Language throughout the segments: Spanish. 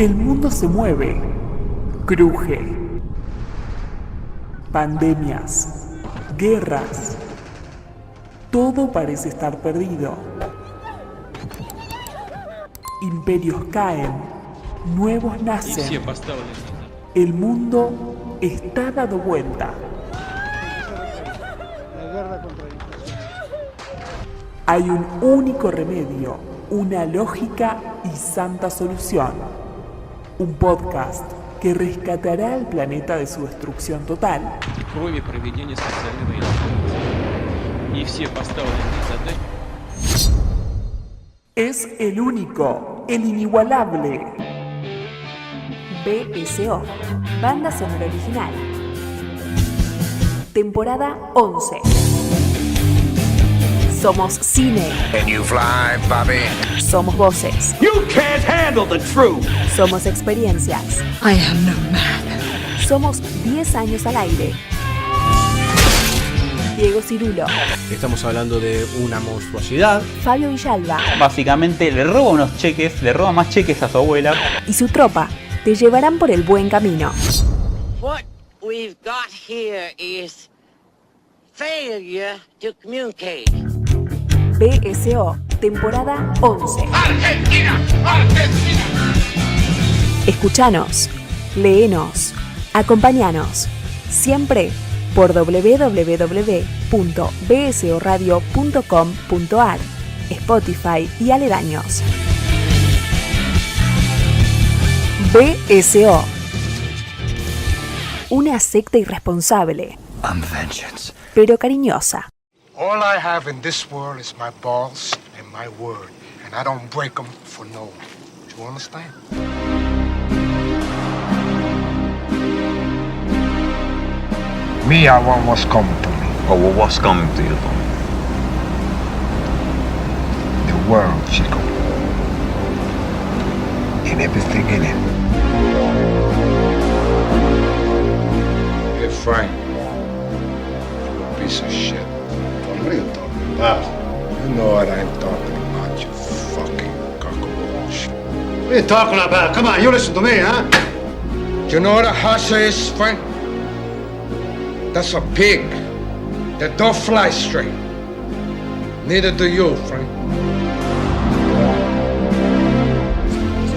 El mundo se mueve, cruje. Pandemias, guerras. Todo parece estar perdido. Imperios caen, nuevos nacen. El mundo está dado vuelta. Hay un único remedio, una lógica y santa solución. Un podcast que rescatará al planeta de su destrucción total. Es el único, el inigualable. BSO, Banda Sonora Original. Temporada 11. Somos cine. Can you fly, Bobby? Somos voces. You can't handle the truth. Somos experiencias. I am no man. Somos 10 años al aire. Diego Cirulo. Estamos hablando de una monstruosidad. Fabio Villalba. Básicamente le roba unos cheques, le roba más cheques a su abuela. Y su tropa te llevarán por el buen camino. What we've got here is failure to communicate. BSO, temporada 11. Argentina, Argentina. Escuchanos, léenos, acompáñanos. Siempre por www.bsoradio.com.ar, Spotify y aledaños. BSO, una secta irresponsable, pero cariñosa. All I have in this world is my balls and my word, and I don't break them for no one. Do you understand? Me, I want what's coming to me. Oh, well, what's coming to you, Tom? The world, Chico. And everything in it. Hey, Frank. You piece of shit. What are you talking about? You know what I'm talking about, you fucking cockroach. What are you talking about? Come on, you listen to me, huh? You know what a hasha is, Frank? That's a pig that don't fly straight. Neither do you, Frank.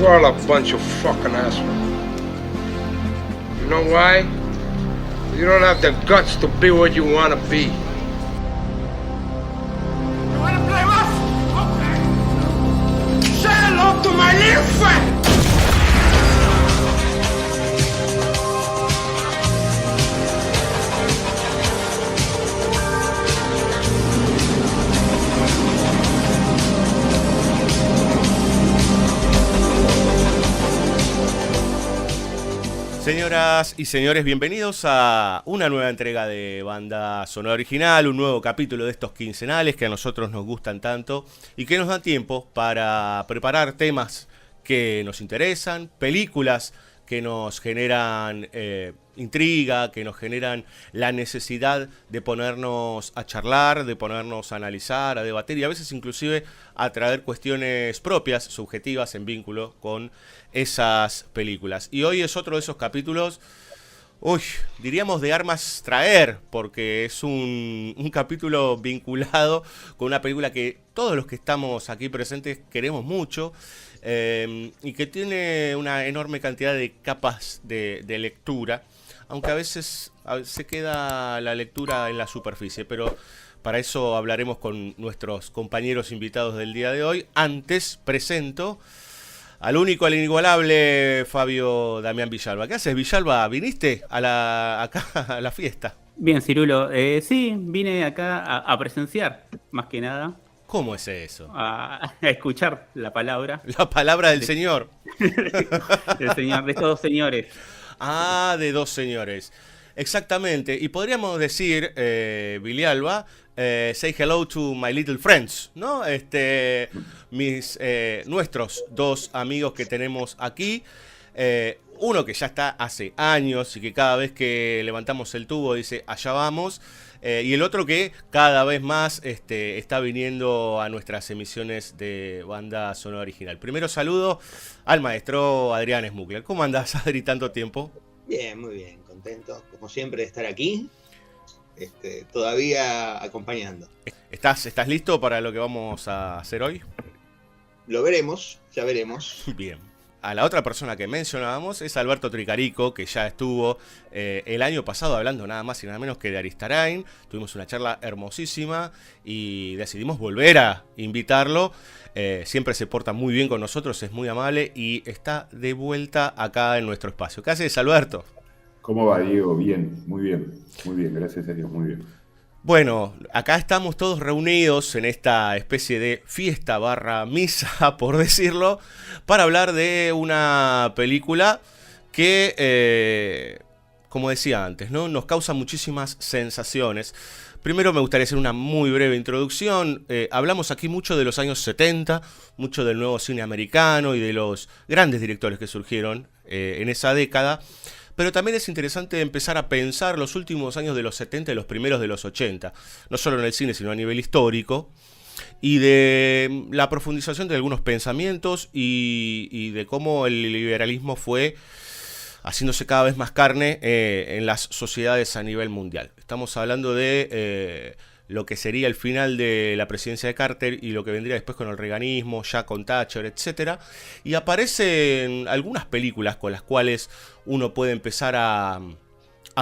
You're all a bunch of fucking assholes. You know why? You don't have the guts to be what you want to be. You want to play rough? Okay. Say hello to my little friend! Señoras y señores, bienvenidos a una nueva entrega de Banda Sonora Original, un nuevo capítulo de estos quincenales que a nosotros nos gustan tanto y que nos dan tiempo para preparar temas que nos interesan, películas que nos generan intriga, que nos generan la necesidad de ponernos a charlar, de ponernos a analizar, a debatir y a veces inclusive a traer cuestiones propias, subjetivas, en vínculo con esas películas. Y hoy es otro de esos capítulos, diríamos de armas traer, porque es un capítulo vinculado con una película que todos los que estamos aquí presentes queremos mucho, y que tiene una enorme cantidad de capas de lectura, aunque a veces se queda la lectura en la superficie, pero para eso hablaremos con nuestros compañeros invitados del día de hoy. Antes presento al único, al inigualable Fabio Damián Villalba. ¿Qué haces, Villalba? ¿Viniste acá a la fiesta? Bien, Cirulo. Sí, vine acá a presenciar, más que nada. ¿Cómo es eso? A escuchar la palabra. La palabra del Señor. Del Señor, de estos dos señores. Ah, de dos señores. Exactamente. Y podríamos decir, Villalba, say hello to my little friends, ¿no? Nuestros dos amigos que tenemos aquí. Uno que ya está hace años y que cada vez que levantamos el tubo dice allá vamos. Y el otro que cada vez más está viniendo a nuestras emisiones de banda sonora original. Primero saludo al maestro Adrián Smukler. ¿Cómo andás, Adri, tanto tiempo? Bien, muy bien, contento, como siempre, de estar aquí, todavía acompañando. ¿Estás listo para lo que vamos a hacer hoy? Lo veremos, ya veremos. Bien. A la otra persona que mencionábamos es Alberto Tricarico, que ya estuvo el año pasado hablando nada más y nada menos que de Aristarain. Tuvimos una charla hermosísima y decidimos volver a invitarlo. Siempre se porta muy bien con nosotros, es muy amable y está de vuelta acá en nuestro espacio. ¿Qué haces, Alberto? ¿Cómo va, Diego? Bien, muy bien, gracias a Dios, muy bien. Bueno, acá estamos todos reunidos en esta especie de fiesta / misa, por decirlo, para hablar de una película que, como decía antes, ¿no? Nos causa muchísimas sensaciones. Primero me gustaría hacer una muy breve introducción. Hablamos aquí mucho de los años 70, mucho del nuevo cine americano y de los grandes directores que surgieron en esa década. Pero también es interesante empezar a pensar los últimos años de los 70 y los primeros de los 80, no solo en el cine, sino a nivel histórico, y de la profundización de algunos pensamientos y de cómo el liberalismo fue haciéndose cada vez más carne en las sociedades a nivel mundial. Estamos hablando de lo que sería el final de la presidencia de Carter y lo que vendría después con el reaganismo, ya con Thatcher, etc. Y aparecen algunas películas con las cuales uno puede empezar a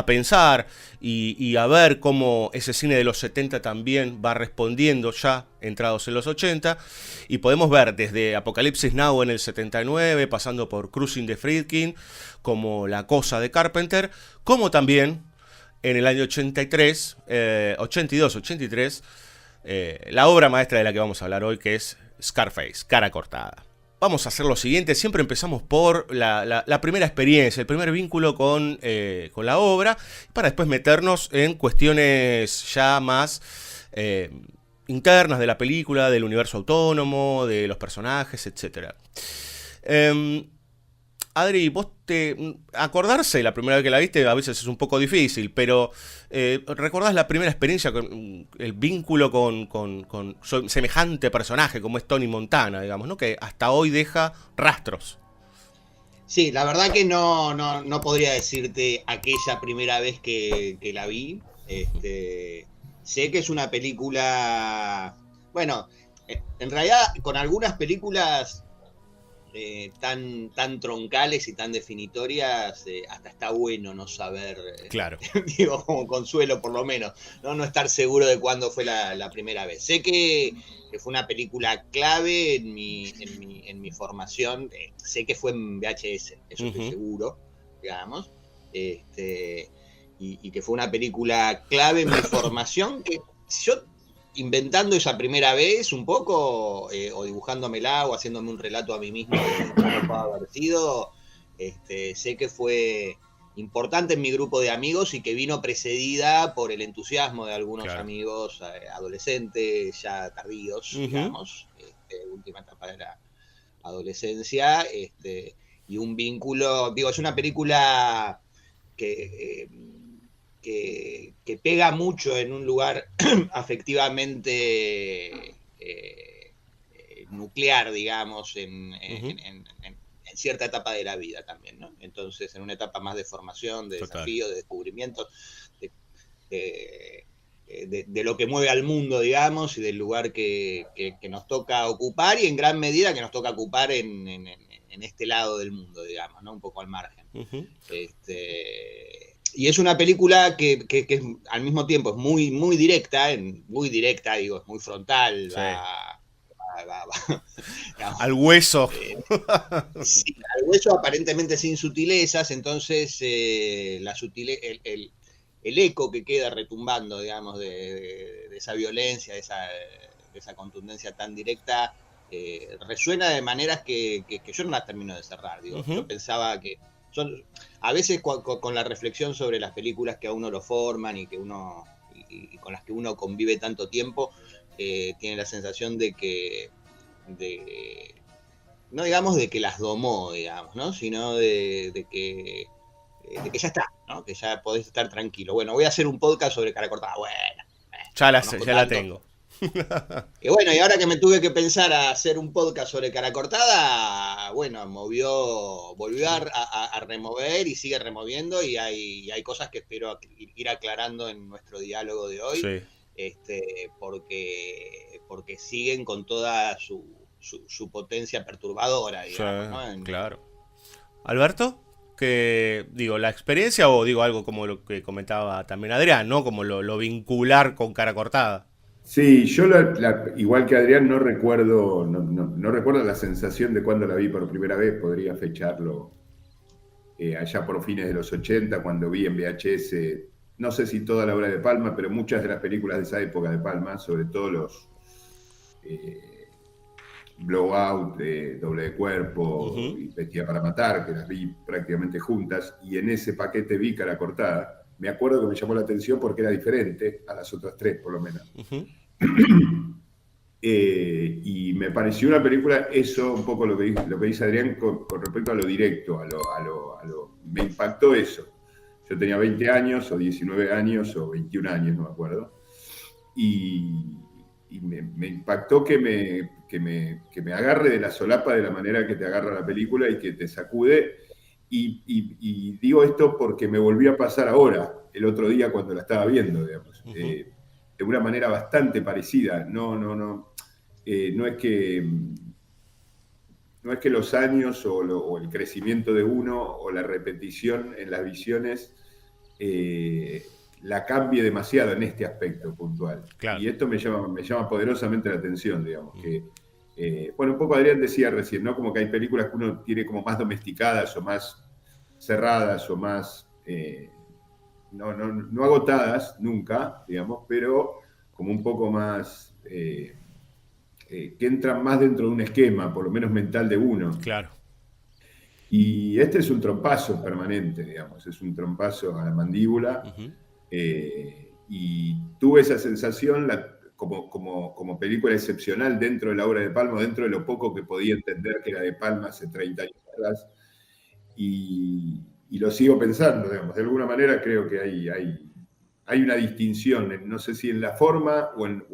pensar y a ver cómo ese cine de los 70 también va respondiendo ya entrados en los 80. Y podemos ver desde Apocalipsis Now en el 79, pasando por Cruising de Friedkin, como La Cosa de Carpenter, como también en el año 83, 82, 83, la obra maestra de la que vamos a hablar hoy, que es Scarface, Cara Cortada. Vamos a hacer lo siguiente, siempre empezamos por la primera experiencia, el primer vínculo con la obra, para después meternos en cuestiones ya más internas de la película, del universo autónomo, de los personajes, etc. Adri, vos acordarse la primera vez que la viste a veces es un poco difícil, pero ¿recordás la primera experiencia con el vínculo con semejante personaje como es Tony Montana, digamos, ¿no? Que hasta hoy deja rastros? Sí, la verdad que no podría decirte aquella primera vez que la vi. Sé que es una película, bueno, en realidad con algunas películas tan troncales y tan definitorias, hasta está bueno no saber, claro. Digo, como consuelo por lo menos, no estar seguro de cuándo fue la primera vez. Sé que fue una película clave en mi formación, sé que fue en VHS, eso estoy seguro, digamos, y que fue una película clave en mi formación, que yo, inventando esa primera vez un poco, o dibujándomela o haciéndome un relato a mí mismo de cómo puede haber sido, sé que fue importante en mi grupo de amigos y que vino precedida por el entusiasmo de algunos amigos adolescentes, ya tardíos, digamos, última etapa de la adolescencia, y un vínculo, digo, es una película que pega mucho en un lugar afectivamente nuclear, digamos, en cierta etapa de la vida también, ¿no? Entonces, en una etapa más de formación, de desafío, de descubrimiento, de lo que mueve al mundo, digamos, y del lugar que nos toca ocupar, y en gran medida que nos toca ocupar en este lado del mundo, digamos, ¿no? Un poco al margen. Y es una película que al mismo tiempo es muy directa, digo, es muy frontal, sí. Digamos, al hueso. Sí, al hueso, aparentemente sin sutilezas. Entonces el eco que queda retumbando, digamos, de esa violencia, de esa contundencia tan directa, resuena de maneras que yo no las termino de cerrar. Digo. Yo pensaba que a veces con la reflexión sobre las películas que a uno lo forman y con las que uno convive tanto tiempo, tiene la sensación de que no digamos de que las domó, digamos, ¿no? Sino de que ya está, ¿no? Que ya podés estar tranquilo. Bueno, voy a hacer un podcast sobre cara cortada. Bueno, ya la tengo. Y bueno, y ahora que me tuve que pensar a hacer un podcast sobre cara cortada, bueno, volvió a remover y sigue removiendo, y hay cosas que espero ir aclarando en nuestro diálogo de hoy, sí. Porque siguen con toda su potencia perturbadora, digamos, sí, ¿no? Claro. ¿Alberto? Que digo, la experiencia, o digo algo como lo que comentaba también Adrián, ¿no? Como lo vincular con cara cortada. Sí, yo igual que Adrián no recuerdo la sensación de cuando la vi por primera vez. Podría fecharlo allá por fines de los 80, cuando vi en VHS, no sé si toda la obra de Palma, pero muchas de las películas de esa época de Palma, sobre todo los Blowout, Doble de Cuerpo y Vestida para Matar, que las vi prácticamente juntas, y en ese paquete vi Cara Cortada. Me acuerdo que me llamó la atención porque era diferente a las otras tres, por lo menos. Y me pareció una película, eso un poco lo que dice Adrián con respecto a lo directo, me impactó eso. Yo tenía 20 años, o 19 años, o 21 años, no me acuerdo. Y me impactó que me agarre de la solapa de la manera que te agarra la película y que te sacude. Y digo esto porque me volvió a pasar ahora, el otro día cuando la estaba viendo, digamos, de una manera bastante parecida. No es que los años o el crecimiento de uno o la repetición en las visiones la cambie demasiado en este aspecto puntual. Claro. Y esto me llama poderosamente la atención, digamos, que bueno, un poco Adrián decía recién, ¿no? Como que hay películas que uno tiene como más domesticadas o más cerradas o más no agotadas nunca, digamos, pero como un poco más que entran más dentro de un esquema, por lo menos mental de uno. Claro. Y este es un trompazo permanente, digamos, es un trompazo a la mandíbula. Y tuve esa sensación como película excepcional dentro de la obra de Palma, dentro de lo poco que podía entender que era de Palma hace 30 años atrás. Y lo sigo pensando, digamos. De alguna manera creo que hay una distinción, no sé si en la forma o en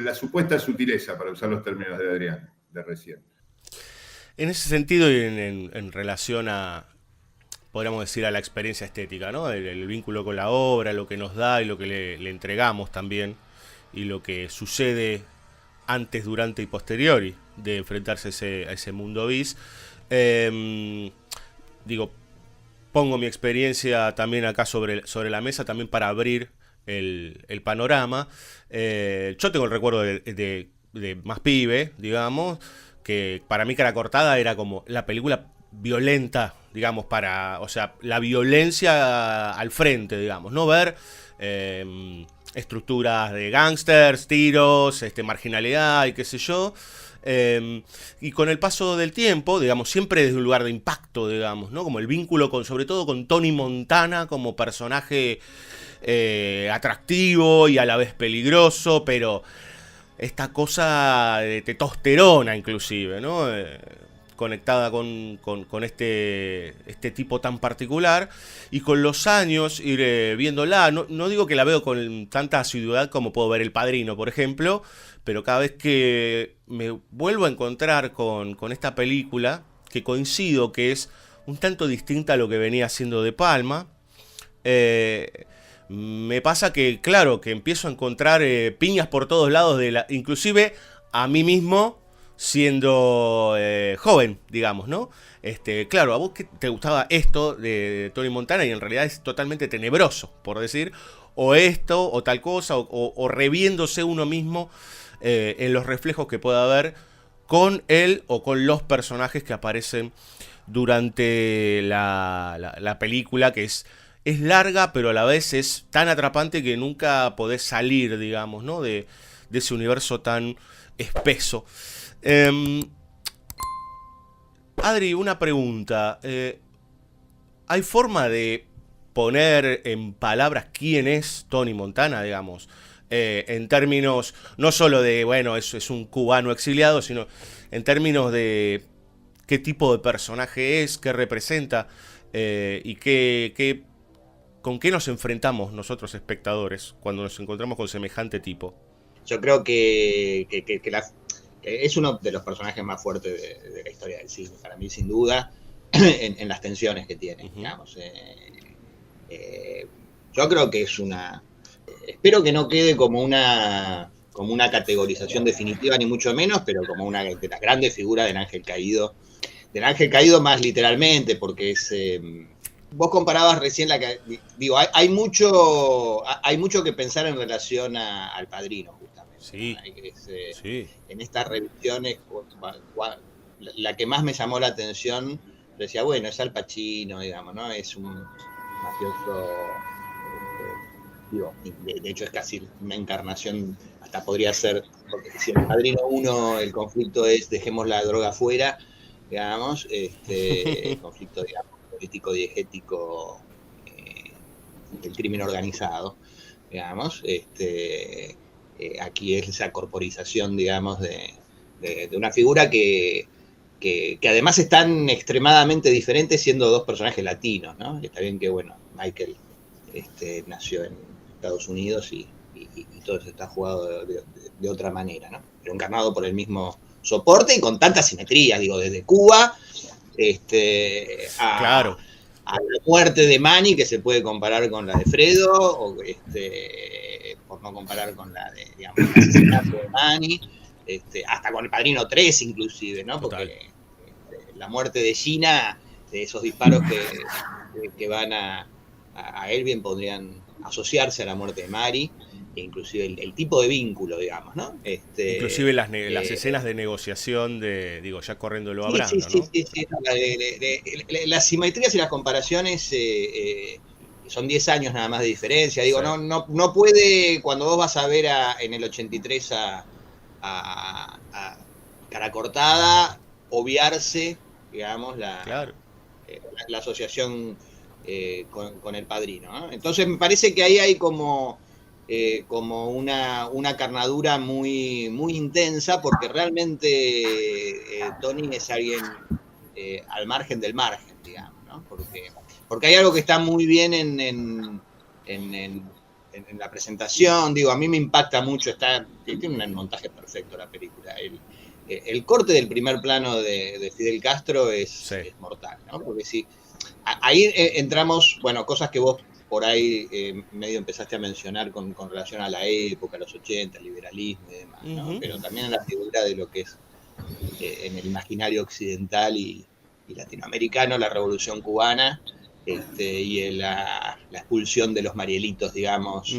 la supuesta sutileza, para usar los términos de Adrián, de recién. En ese sentido, y en relación a, podríamos decir, a la experiencia estética, ¿no? El vínculo con la obra, lo que nos da y lo que le entregamos también, y lo que sucede antes, durante y posteriori de enfrentarse a ese mundo bis. Digo, pongo mi experiencia también acá sobre la mesa, también para abrir el panorama. Yo tengo el recuerdo de más pibe, digamos, que para mí Cara Cortada era como la película violenta, digamos, o sea, la violencia al frente, digamos, no ver estructuras de gángsters, tiros, marginalidad y qué sé yo. Y con el paso del tiempo, digamos, siempre desde un lugar de impacto, digamos, ¿no? Como el vínculo sobre todo con Tony Montana como personaje atractivo y a la vez peligroso, pero esta cosa de testosterona inclusive, ¿no? Conectada con este tipo tan particular, y con los años ir viéndola, no digo que la veo con tanta asiduidad como puedo ver El Padrino, por ejemplo, pero cada vez que me vuelvo a encontrar con esta película, que coincido que es un tanto distinta a lo que venía haciendo De Palma, me pasa que, claro, que empiezo a encontrar piñas por todos lados, inclusive a mí mismo, siendo joven, digamos, ¿no? Claro, a vos que te gustaba esto de Tony Montana y en realidad es totalmente tenebroso, por decir, o esto, o tal cosa, o reviéndose uno mismo en los reflejos que pueda haber con él o con los personajes que aparecen durante la película, que es larga, pero a la vez es tan atrapante que nunca podés salir, digamos, ¿no? de ese universo tan espeso. Adri, una pregunta. ¿Hay forma de poner en palabras quién es Tony Montana, digamos? En términos no solo de, bueno, es un cubano exiliado, sino en términos de qué tipo de personaje es, qué representa y con qué nos enfrentamos nosotros espectadores cuando nos encontramos con semejante tipo. Yo creo que es uno de los personajes más fuertes de la historia del cine, para mí, sin duda, en las tensiones que tiene, digamos. Yo creo que es espero que no quede como una categorización definitiva, ni mucho menos, pero como una de las grandes figuras del ángel caído más literalmente, porque es... vos comparabas recién digo, hay mucho que pensar en relación al Padrino, justamente. Sí, ¿no? Sí. En estas revisiones, la que más me llamó la atención, decía, bueno, es Al Pacino, digamos, ¿no? Es un mafioso, digo, de hecho es casi una encarnación, hasta podría ser, porque si en El Padrino 1 el conflicto es dejemos la droga afuera, digamos, el conflicto, digamos, político diegético del crimen organizado, digamos, aquí es esa corporización, digamos, de una figura que además están extremadamente diferentes siendo dos personajes latinos, ¿no? Está bien que, bueno, Michael nació en Estados Unidos y todo se está jugado de otra manera, ¿no? Pero encarnado por el mismo soporte y con tanta simetría, digo, desde Cuba claro, a la muerte de Manny, que se puede comparar con la de Fredo, o por no comparar con la de, digamos, el asesinato de Manny, hasta con El Padrino 3 inclusive, ¿no? Porque la muerte de Gina, de esos disparos que van a él, bien podrían asociarse a la muerte de Mari, e inclusive el tipo de vínculo, digamos, ¿no? Inclusive las escenas de negociación ya corriéndolo a Brando, ¿no? Sí. Las simetrías y las comparaciones son 10 años nada más de diferencia. Digo, sí. No puede, cuando vos vas a ver en el 83 a Cara Cortada, obviarse, digamos, la asociación con El Padrino, ¿no? Entonces me parece que ahí hay como una carnadura muy, muy intensa, porque realmente Tony es alguien al margen del margen, digamos, ¿no? Porque hay algo que está muy bien en la presentación. Digo, a mí me impacta mucho, tiene un montaje perfecto la película. El corte del primer plano de Fidel Castro es mortal, ¿no? Porque si ahí entramos, bueno, cosas que vos por ahí medio empezaste a mencionar con relación a la época, los 80, el liberalismo y demás, ¿no? Pero también en la figura de lo que es en el imaginario occidental y latinoamericano, la Revolución Cubana, y la expulsión de los Marielitos, digamos,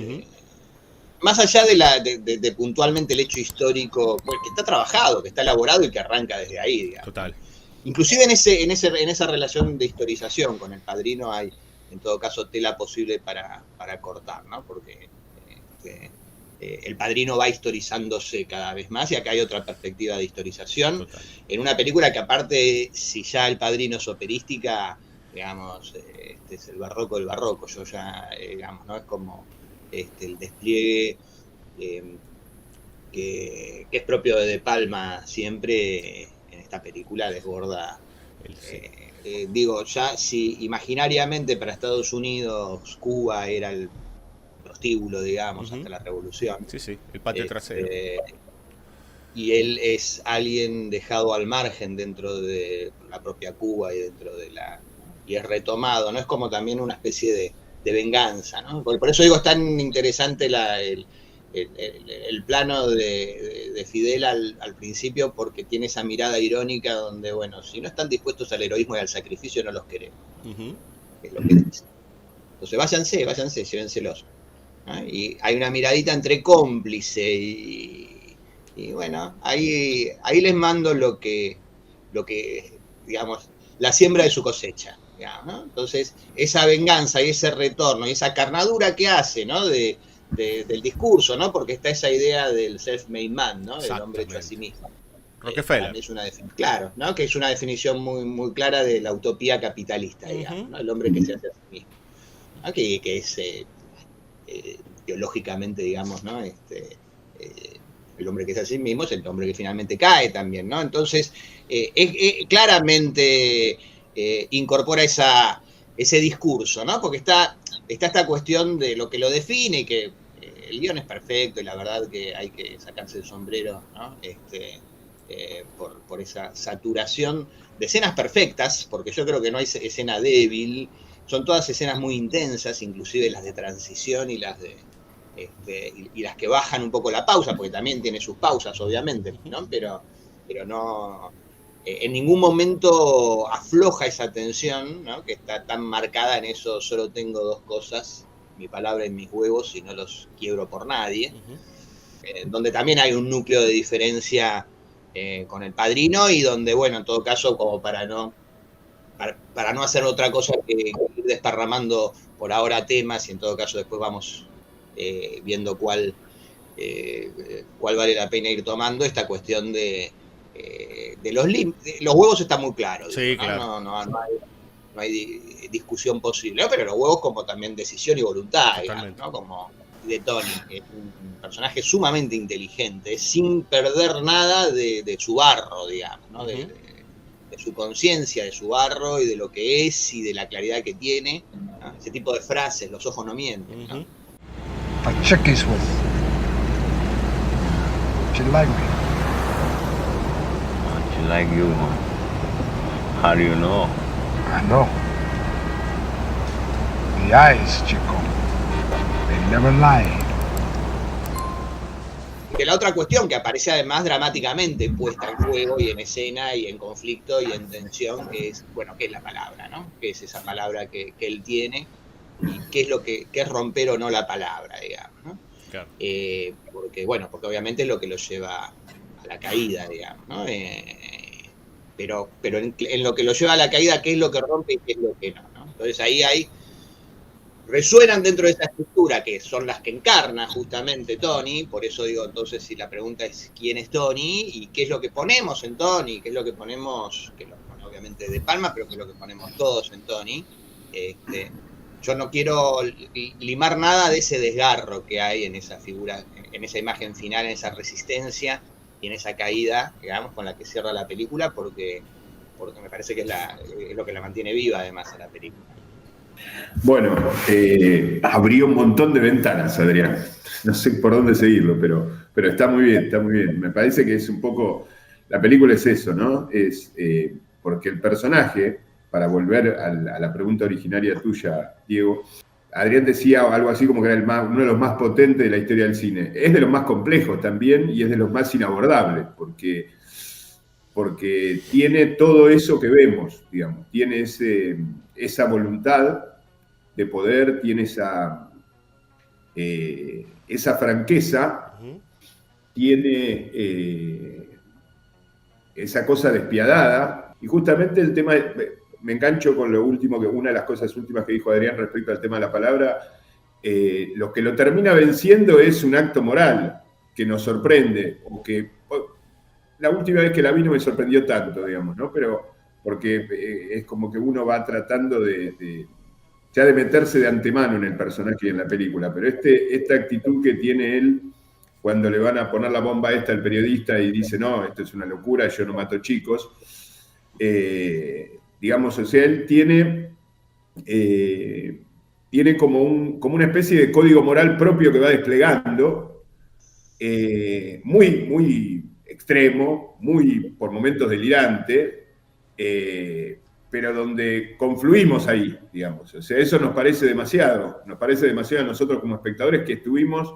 más allá de puntualmente el hecho histórico, pues, que está trabajado, que está elaborado y que arranca desde ahí, digamos. Total. Inclusive en esa relación de historización con El Padrino hay, en todo caso, tela posible para cortar, ¿no? Porque El Padrino va historizándose cada vez más, y acá hay otra perspectiva de historización. Total. En una película que, aparte, si ya El Padrino es operística, digamos, es el barroco del barroco. Yo ya, digamos, ¿no? Es como el despliegue que es propio de Palma siempre en esta película desborda. Digo, ya si imaginariamente para Estados Unidos Cuba era el prostíbulo, digamos, hasta la Revolución. Sí, el patio trasero. Y él es alguien dejado al margen dentro de la propia Cuba y y es retomado, ¿no? Es como también una especie de venganza, ¿no? Por eso digo, es tan interesante el plano de Fidel al principio, porque tiene esa mirada irónica donde, bueno, si no están dispuestos al heroísmo y al sacrificio, no los queremos. Es lo que dice. Entonces váyanse, llévenselos, ¿no? Y hay una miradita entre cómplice y bueno, ahí les mando lo que digamos, la siembra de su cosecha, digamos, ¿no? Entonces, esa venganza y ese retorno y esa carnadura que hace, ¿no? del discurso, ¿no? Porque está esa idea del self-made man, ¿no? Del hombre hecho a sí mismo. Rockefeller. Claro, ¿no? Que es una definición muy, muy clara de la utopía capitalista, digamos, ¿no? El hombre que se hace a sí mismo, ¿no? Que es biológicamente, digamos, ¿no? el hombre que es a sí mismo es el hombre que finalmente cae también, ¿no? Entonces, claramente incorpora ese discurso, ¿no? Porque está esta cuestión de lo que lo define y que el guión es perfecto y la verdad que hay que sacarse el sombrero, ¿no? Por esa saturación de escenas perfectas, porque yo creo que no hay escena débil, son todas escenas muy intensas, inclusive las de transición y las y las que bajan un poco la pausa, porque también tiene sus pausas, obviamente, ¿no? Pero no, en ningún momento afloja esa tensión, ¿no? Que está tan marcada en eso, solo tengo dos cosas, mi palabra y mis huevos, y no los quiebro por nadie, donde también hay un núcleo de diferencia con El Padrino, y donde, bueno, en todo caso, como para no hacer otra cosa que ir desparramando por ahora temas, y en todo caso después vamos viendo cuál vale la pena ir tomando, esta cuestión de los huevos está muy claro, sí, digo, ¿no? Claro. No hay discusión posible, ¿no? Pero los huevos como también decisión y voluntad, digamos, ¿no? Como de Tony, que es un personaje sumamente inteligente, sin perder nada de su barro, digamos, ¿no? De su conciencia, de su barro y de lo que es y de la claridad que tiene, ¿no? Ese tipo de frases, los ojos no mienten, ¿no? I check his with. She like me. She like you, huh? How do you know? I know. The eyes, chico. They never lie. Que la otra cuestión que aparece además dramáticamente puesta en juego y en escena y en conflicto y en tensión, que es, bueno, ¿qué es la palabra, no? ¿Qué es esa palabra que él tiene? Y qué es qué es romper o no la palabra, digamos, ¿no? Claro. Porque obviamente es lo que lo lleva a la caída, digamos, ¿no? Pero en lo que lo lleva a la caída, ¿qué es lo que rompe y qué es lo que no, ¿no? Entonces ahí resuenan dentro de esa estructura, que son las que encarna justamente Tony. Por eso digo, entonces, si la pregunta es ¿quién es Tony? Y qué es lo que ponemos en Tony, qué es lo que ponemos, que lo pone obviamente De Palma, pero que es lo que ponemos todos en Tony. Yo no quiero limar nada de ese desgarro que hay en esa figura, en esa imagen final, en esa resistencia y en esa caída, digamos, con la que cierra la película, porque me parece que es lo que la mantiene viva además a la película. Bueno, abrió un montón de ventanas, Adrián. No sé por dónde seguirlo, pero está muy bien, está muy bien. Me parece que es un poco, la película es eso, ¿no? Es porque el personaje, para volver a la pregunta originaria tuya, Diego, Adrián decía algo así como que era uno de los más potentes de la historia del cine. Es de los más complejos también y es de los más inabordables, porque tiene todo eso que vemos, digamos. Tiene esa voluntad de poder, tiene esa franqueza, tiene esa cosa despiadada, y justamente el tema, me engancho con lo último, una de las cosas últimas que dijo Adrián respecto al tema de la palabra, lo que lo termina venciendo es un acto moral que nos sorprende, o que la última vez que la vi no me sorprendió tanto, digamos, ¿no? Pero porque es como que uno va tratando ya de meterse de antemano en el personaje y en la película, pero esta actitud que tiene él cuando le van a poner la bomba esta al periodista y dice, no, esto es una locura, yo no mato chicos, digamos, o sea, él tiene como una especie de código moral propio que va desplegando, muy, muy extremo, muy por momentos delirante, pero donde confluimos ahí, digamos. O sea, eso nos parece demasiado a nosotros como espectadores que estuvimos,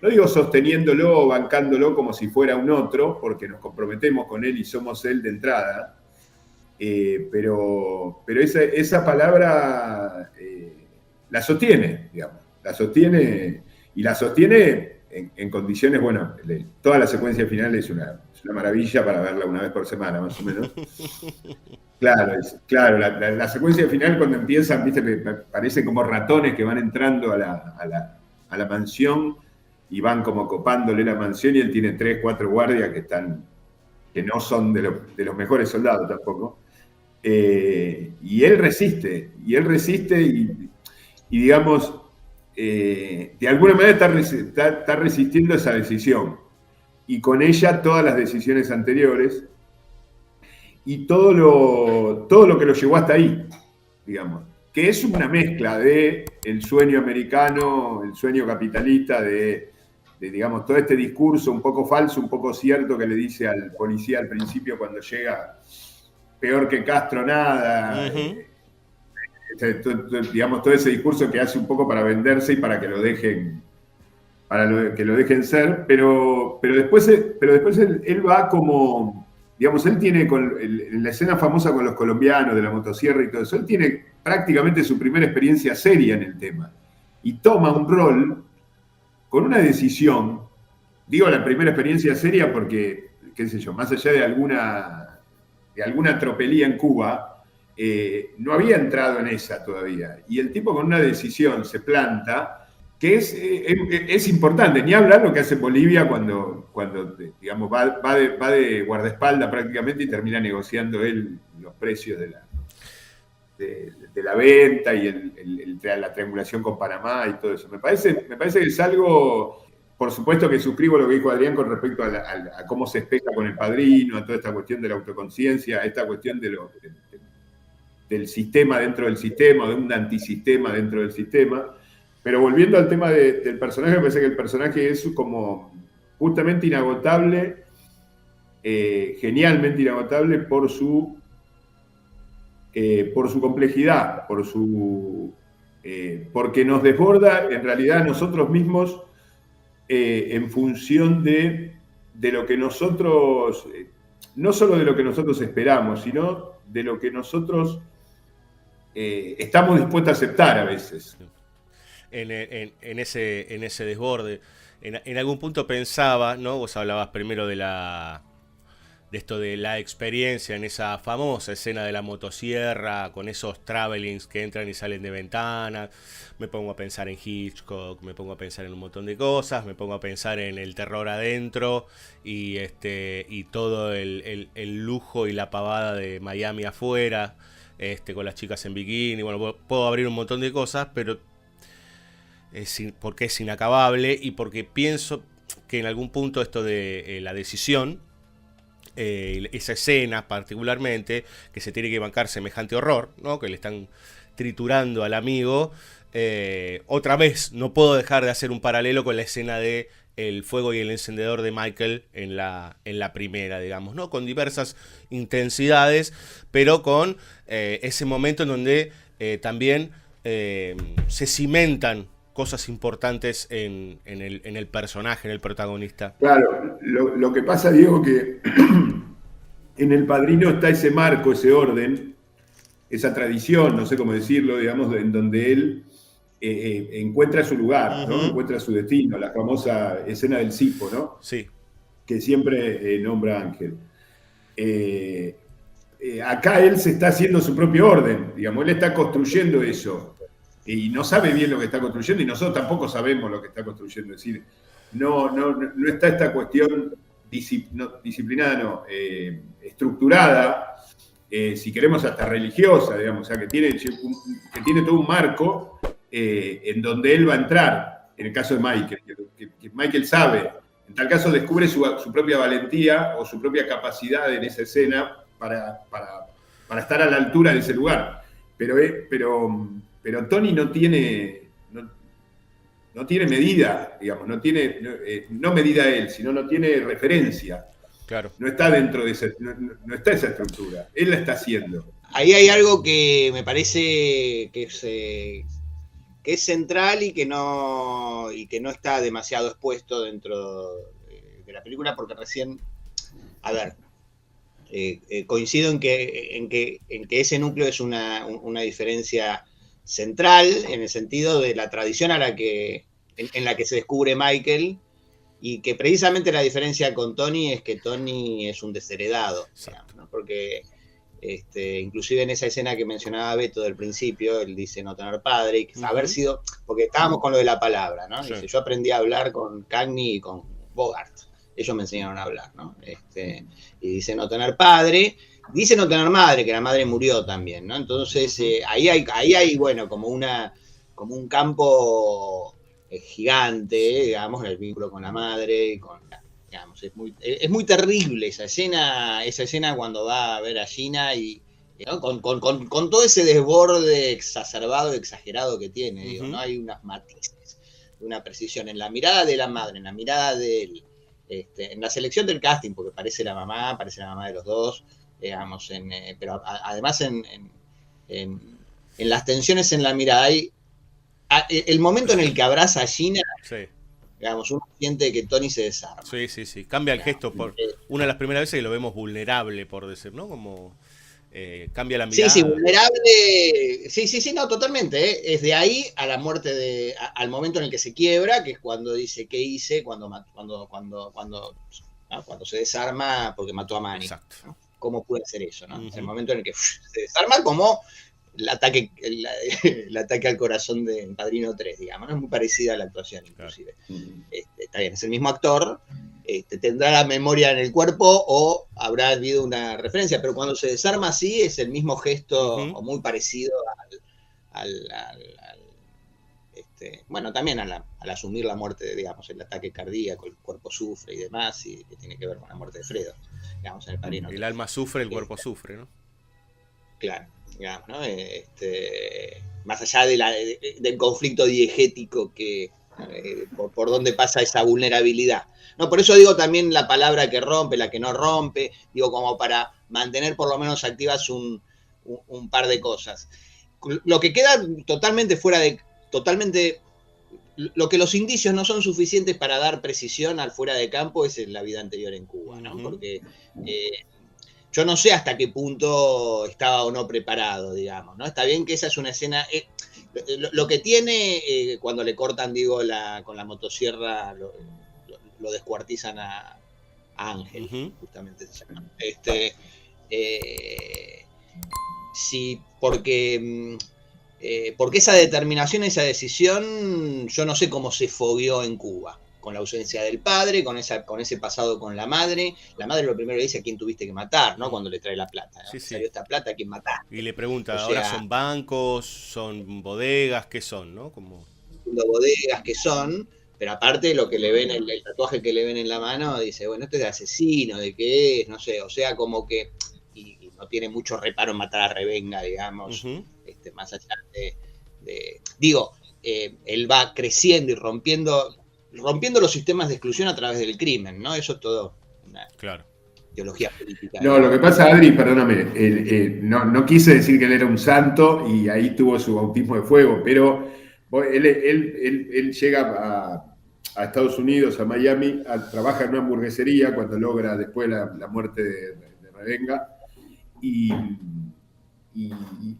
no digo sosteniéndolo o bancándolo como si fuera un otro, porque nos comprometemos con él y somos él de entrada, pero esa palabra la sostiene, digamos, y la sostiene en condiciones, bueno, toda la secuencia final es una maravilla para verla una vez por semana, más o menos. Claro, la secuencia final cuando empiezan, viste, parecen como ratones que van entrando a la mansión y van como copándole la mansión, y él tiene 3, 4 guardias que no son de los mejores soldados tampoco. Y él resiste y digamos, de alguna manera está resistiendo esa decisión. y con ella todas las decisiones anteriores y todo lo que lo llevó hasta ahí, digamos, que es una mezcla de el sueño americano, el sueño capitalista, de digamos, todo este discurso un poco falso, un poco cierto que le dice al policía al principio cuando llega, peor que Castro nada, digamos, todo ese discurso que hace un poco para venderse y para que lo dejen, que lo dejen ser, pero después él va como, digamos, él tiene en la escena famosa con los colombianos de la motosierra y todo eso, él tiene prácticamente su primera experiencia seria en el tema y toma un rol con una decisión, digo la primera experiencia seria porque, qué sé yo, más allá de alguna tropelía en Cuba, no había entrado en esa todavía. Y el tipo con una decisión se planta, que es importante, ni hablar lo que hace Bolivia cuando digamos, va de guardaespaldas prácticamente y termina negociando él los precios de la venta y la triangulación con Panamá y todo eso. Me parece que es algo, por supuesto que suscribo lo que dijo Adrián con respecto a cómo se espeja con El Padrino, a toda esta cuestión de la autoconciencia, a esta cuestión del sistema dentro del sistema, de un antisistema dentro del sistema. Pero volviendo al tema del personaje, me parece que el personaje es como justamente inagotable, genialmente inagotable por su complejidad, porque nos desborda en realidad a nosotros mismos en función de lo que nosotros, no solo de lo que nosotros esperamos, sino de lo que nosotros estamos dispuestos a aceptar a veces. En ese desborde, en algún punto pensaba, ¿no? Vos hablabas primero de esto de la experiencia en esa famosa escena de la motosierra, con esos travelings que entran y salen de ventanas. Me pongo a pensar en Hitchcock, me pongo a pensar en un montón de cosas, me pongo a pensar en el terror adentro y todo el lujo y la pavada de Miami afuera, con las chicas en bikini. Bueno, puedo abrir un montón de cosas, pero porque es inacabable y porque pienso que en algún punto esto de la decisión, esa escena particularmente, que se tiene que bancar semejante horror, ¿no? Que le están triturando al amigo. Otra vez, no puedo dejar de hacer un paralelo con la escena de el fuego y el encendedor de Michael en la primera, digamos, ¿no? Con diversas intensidades, pero con ese momento en donde también se cimentan cosas importantes en el personaje, en el protagonista. Claro, lo que pasa, Diego, que en El Padrino está ese marco, ese orden, esa tradición, no sé cómo decirlo, digamos, en donde él encuentra su lugar, ¿no? Encuentra su destino, la famosa escena del cipo, ¿no? Sí. Que siempre nombra Ángel. Acá él se está haciendo su propio orden, digamos, él está construyendo eso. Y no sabe bien lo que está construyendo y nosotros tampoco sabemos lo que está construyendo. Es decir, no está esta cuestión disciplinada, estructurada, si queremos hasta religiosa, digamos, o sea, que tiene todo un marco en donde él va a entrar, en el caso de Michael, que Michael sabe, en tal caso descubre su propia valentía o su propia capacidad en esa escena para estar a la altura de ese lugar. Pero Tony no tiene medida, digamos, no medida él, sino no tiene referencia. Claro. No está dentro de no está esa estructura. Él la está haciendo. Ahí hay algo que me parece que es central y que no está demasiado expuesto dentro de la película, porque recién, a ver, coincido en que ese núcleo es una diferencia central en el sentido de la tradición en la que se descubre Michael, y que precisamente la diferencia con Tony es que Tony es un desheredado, digamos, ¿no? Porque inclusive en esa escena que mencionaba Beto del principio, él dice no tener padre, y haber sido, porque estábamos con lo de la palabra, ¿no? Sí. Dice, yo aprendí a hablar con Cagney y con Bogart, ellos me enseñaron a hablar, ¿no? Y dice no tener padre. Dice no tener madre, que la madre murió también, ¿no? Entonces, ahí hay, bueno, como un campo gigante, digamos, el vínculo con la madre, Digamos, es muy terrible esa escena cuando va a ver a Gina y ¿no? con todo ese desborde exacerbado, exagerado que tiene, digo, ¿no? Hay unos matices, una precisión en la mirada de la madre, en la mirada de él, en la selección del casting, porque parece la mamá de los dos, digamos, pero además en las tensiones en la mirada, hay el momento en el que abraza a Gina, digamos, uno siente que Tony se desarma. Sí. Cambia el gesto por una de las primeras veces que lo vemos vulnerable, por decir, ¿no? Como cambia la mirada. Sí, vulnerable. Sí, no, totalmente. Es de ahí a la muerte al momento en el que se quiebra, que es cuando dice qué hice, cuando se desarma porque mató a Manny. Exacto. ¿No? ¿Cómo puede ser eso? ¿No? Es el momento en el que se desarma, como el ataque al corazón de Padrino 3, digamos, ¿no? Es muy parecida a la actuación, inclusive. Claro. Está bien, es el mismo actor, tendrá la memoria en el cuerpo o habrá habido una referencia, pero cuando se desarma así es el mismo gesto o muy parecido bueno, también al asumir la muerte, digamos, el ataque cardíaco, el cuerpo sufre y demás, y que tiene que ver con la muerte de Fredo, digamos, en el Padrino. El alma sufre, el cuerpo sufre, ¿no? Claro. Digamos, ¿no? Más allá del conflicto diegético que por donde pasa esa vulnerabilidad. No, por eso digo también la palabra que rompe, la que no rompe, digo como para mantener por lo menos activas un par de cosas. Lo que queda totalmente lo que los indicios no son suficientes para dar precisión al fuera de campo es en la vida anterior en Cuba, ¿no? Porque yo no sé hasta qué punto estaba o no preparado, digamos, ¿no? Está bien que esa es una escena... lo que tiene cuando le cortan, digo, con la motosierra, lo descuartizan a Ángel, justamente se llama. Sí, porque esa determinación, esa decisión, yo no sé cómo se fogueó en Cuba. Con la ausencia del padre, con ese pasado con la madre. La madre lo primero le dice a quién tuviste que matar, ¿no? Cuando le trae la plata. ¿No? Salió esta plata, ¿a quién mataste? Y le pregunta, ¿ahora son bancos, son bodegas, qué son, no? Como... bodegas, ¿qué son? Pero aparte lo que le ven, el tatuaje que le ven en la mano, dice, bueno, esto es de asesino, ¿de qué es? No sé, o sea, como que... Y no tiene mucho reparo en matar a Revenga, digamos, más allá digo, él va creciendo y rompiendo los sistemas de exclusión a través del crimen, ¿no? Eso es todo una ideología política. No, lo que pasa, Adri, perdóname, no quise decir que él era un santo y ahí tuvo su bautismo de fuego, pero él llega a Estados Unidos, a Miami, trabaja en una hamburguesería cuando logra después la muerte de Revenga, y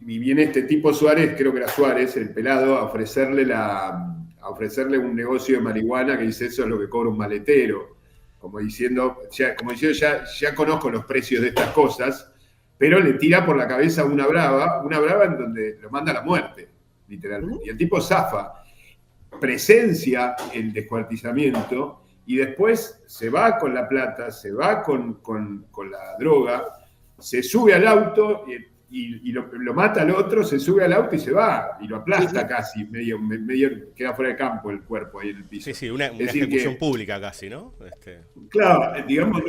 viene este tipo Suárez, creo que era Suárez, el pelado, a ofrecerle un negocio de marihuana que dice, eso es lo que cobra un maletero, como diciendo, ya conozco los precios de estas cosas, pero le tira por la cabeza una brava en donde lo manda a la muerte, literalmente. Y el tipo zafa, presencia el descuartizamiento y después se va con la plata, se va con la droga, se sube al auto y lo mata al otro, se sube al auto y se va, y lo aplasta casi, medio queda fuera de campo el cuerpo ahí en el piso. Sí, una ejecución pública casi, ¿no? Claro, digamos,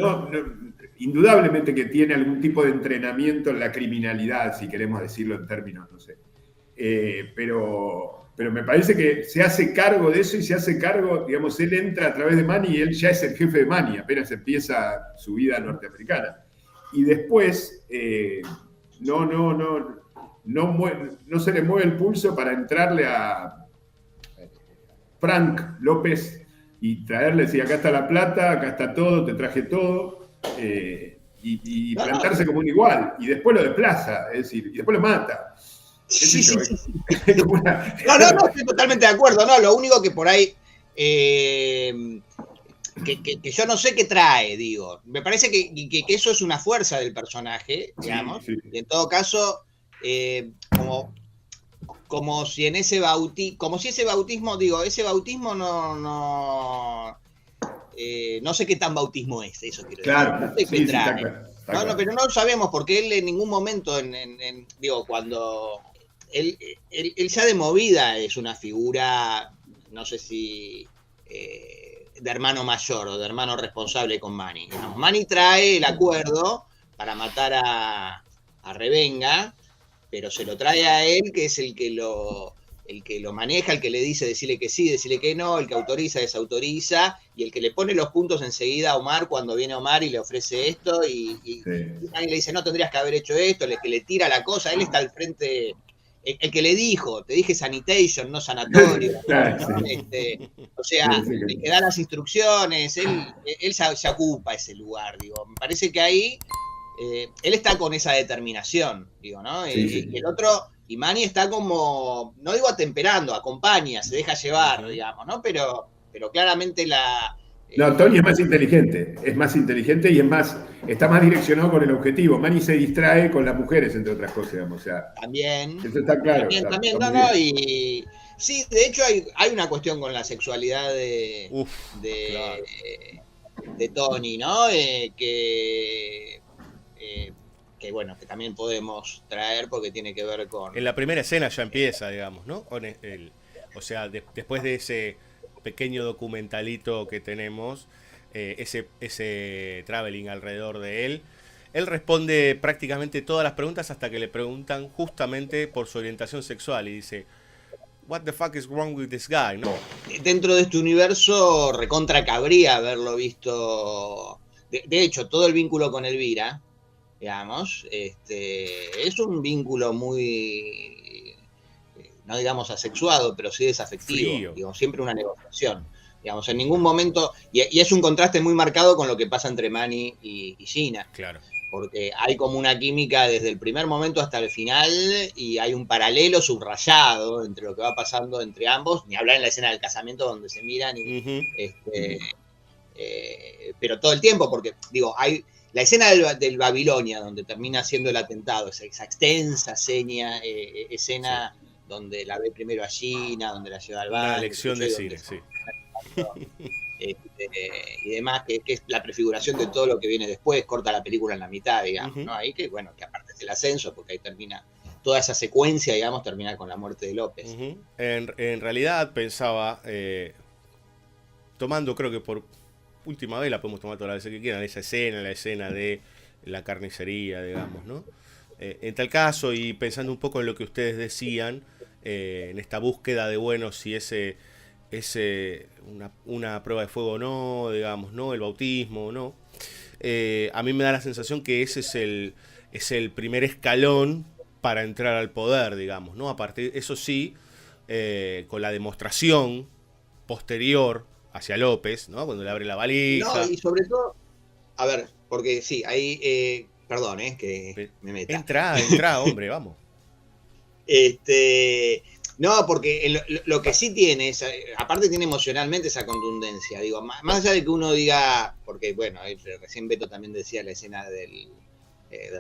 indudablemente que tiene algún tipo de entrenamiento en la criminalidad, si queremos decirlo en términos, no sé. Pero me parece que se hace cargo de eso y se hace cargo, digamos, él entra a través de Manny y él ya es el jefe de Manny, apenas empieza su vida norteamericana. Y después... No se le mueve el pulso para entrarle a Frank López y traerle, decir, acá está la plata, acá está todo, te traje todo, y plantarse como un igual, y después lo desplaza, es decir, y después lo mata. Sí. No, estoy totalmente de acuerdo, no, lo único que por ahí... Que yo no sé qué trae, digo. Me parece que eso es una fuerza del personaje, digamos. Sí. Y en todo caso, como si ese bautismo, digo, ese bautismo no sé qué tan bautismo es, eso quiero decir. Claro, no sé qué trae. Claro. Pero no lo sabemos, porque él en ningún momento, digo, cuando él ya de movida es una figura, no sé si... hermano mayor o de hermano responsable con Manny. Manny trae el acuerdo para matar a Revenga, pero se lo trae a él, que es el que lo maneja, el que le dice decirle que sí, decirle que no, el que autoriza, desautoriza, y el que le pone los puntos enseguida a Omar cuando viene Omar y le ofrece esto, y Manny le dice, no tendrías que haber hecho esto, el que le tira la cosa, él está al frente, el que le dijo, te dije sanitation, no sanatorio, ¿no? O sea, el que da las instrucciones, él se ocupa ese lugar, digo, me parece que ahí él está con esa determinación, digo, ¿no? Y el otro, y Manny está como, no digo atemperando, acompaña, se deja llevar, digamos, ¿no? Pero claramente No, Tony es más inteligente y está más direccionado con el objetivo. Manny se distrae con las mujeres, entre otras cosas, digamos, o sea. También. Eso está claro. También, y sí, de hecho hay una cuestión con la sexualidad de Tony, ¿no? Que bueno, que también podemos traer porque tiene que ver con... En la primera escena ya empieza, digamos, ¿no? O sea, después de ese pequeño documentalito que tenemos, ese traveling alrededor de él responde prácticamente todas las preguntas hasta que le preguntan justamente por su orientación sexual y dice, what the fuck is wrong with this guy, ¿no? Dentro de este universo recontra cabría haberlo visto, de hecho, todo el vínculo con Elvira, digamos, es un vínculo muy, no digamos asexuado, pero sí desafectivo, digamos, siempre una negociación, digamos, en ningún momento, y es un contraste muy marcado con lo que pasa entre Manny y Gina, claro, porque hay como una química desde el primer momento hasta el final, y hay un paralelo subrayado entre lo que va pasando entre ambos, ni hablar en la escena del casamiento donde se miran, pero todo el tiempo, porque, digo, hay... La escena del Babilonia, donde termina haciendo el atentado, esa extensa escena donde la ve primero a Gina, donde la lleva al baño. Una lección de cine, sí. Y demás, que es la prefiguración de todo lo que viene después, corta la película en la mitad, digamos, ¿no? Ahí que, bueno, que aparte es el ascenso, porque ahí termina, toda esa secuencia, digamos, termina con la muerte de López. En realidad pensaba, tomando creo que por... última vez, la podemos tomar todas las veces que quieran, esa escena, la escena de la carnicería, digamos, ¿no? En tal caso, y pensando un poco en lo que ustedes decían, en esta búsqueda de, bueno, si una prueba de fuego o no, digamos, ¿no? El bautismo o no. A mí me da la sensación que ese es el primer escalón para entrar al poder, digamos, ¿no? A partir, eso sí, con la demostración posterior hacia López, ¿no? Cuando le abre la valija. No, y sobre todo, a ver, porque sí, ahí, perdón, que me meta. Entra, hombre, vamos. No, porque lo que sí tiene, aparte tiene emocionalmente esa contundencia, digo, más allá de que uno diga, porque bueno, recién Beto también decía la escena del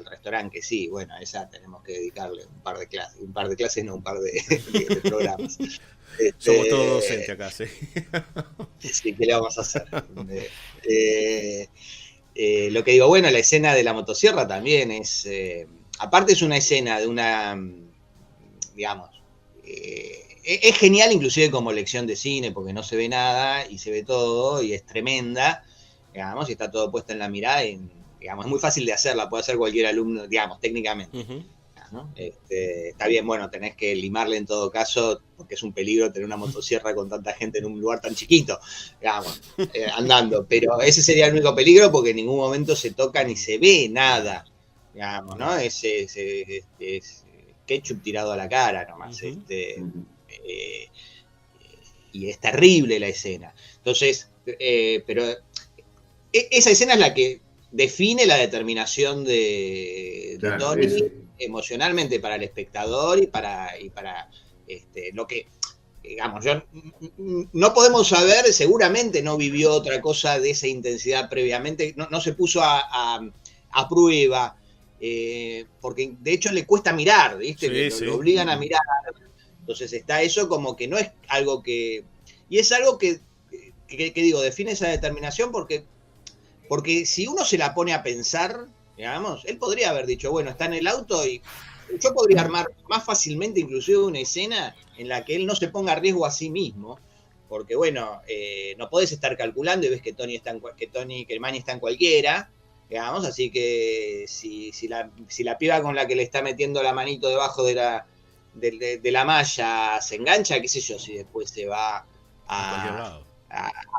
restaurante, que sí, bueno, a esa tenemos que dedicarle un par de clases, no, un par de programas. Somos todos docentes acá, sí. Sí, ¿qué le vamos a hacer? Lo que digo, bueno, la escena de la motosierra también es, aparte es una escena de una, digamos, es genial inclusive como lección de cine, porque no se ve nada y se ve todo y es tremenda, digamos, y está todo puesto en la mirada y, digamos, es muy fácil de hacerla, puede hacer cualquier alumno, digamos, técnicamente. ¿No? Está bien, bueno, tenés que limarle en todo caso, porque es un peligro tener una motosierra con tanta gente en un lugar tan chiquito, digamos, andando, pero ese sería el único peligro porque en ningún momento se toca ni se ve nada, digamos, ¿no? Es ketchup tirado a la cara nomás, y es terrible la escena. Entonces, pero esa escena es la que define la determinación de Tony emocionalmente para el espectador y para lo que, digamos, no podemos saber, seguramente no vivió otra cosa de esa intensidad previamente, no se puso a prueba, porque de hecho le cuesta mirar, ¿viste? Lo obligan a mirar, entonces está eso como que no es algo que, y es algo que digo, define esa determinación porque si uno se la pone a pensar, digamos, él podría haber dicho, bueno, está en el auto y yo podría armar más fácilmente inclusive una escena en la que él no se ponga a riesgo a sí mismo, porque bueno, no podés estar calculando y ves que que el Manny está en cualquiera, digamos, así que si la piba con la que le está metiendo la manito debajo de la malla se engancha, qué sé yo, si después se va a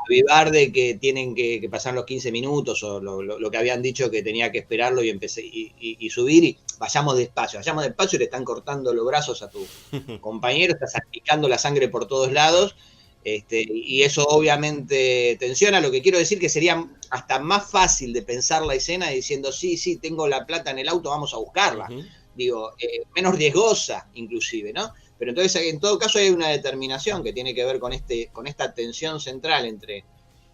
avivar de que tienen que pasar los 15 minutos o lo que habían dicho que tenía que esperarlo y subir, y vayamos despacio y le están cortando los brazos a tu compañero, está salpicando la sangre por todos lados, y eso obviamente tensiona. Lo que quiero decir que sería hasta más fácil de pensar la escena diciendo sí, tengo la plata en el auto, vamos a buscarla. Digo, menos riesgosa inclusive, ¿no? Pero entonces, en todo caso, hay una determinación que tiene que ver con esta tensión central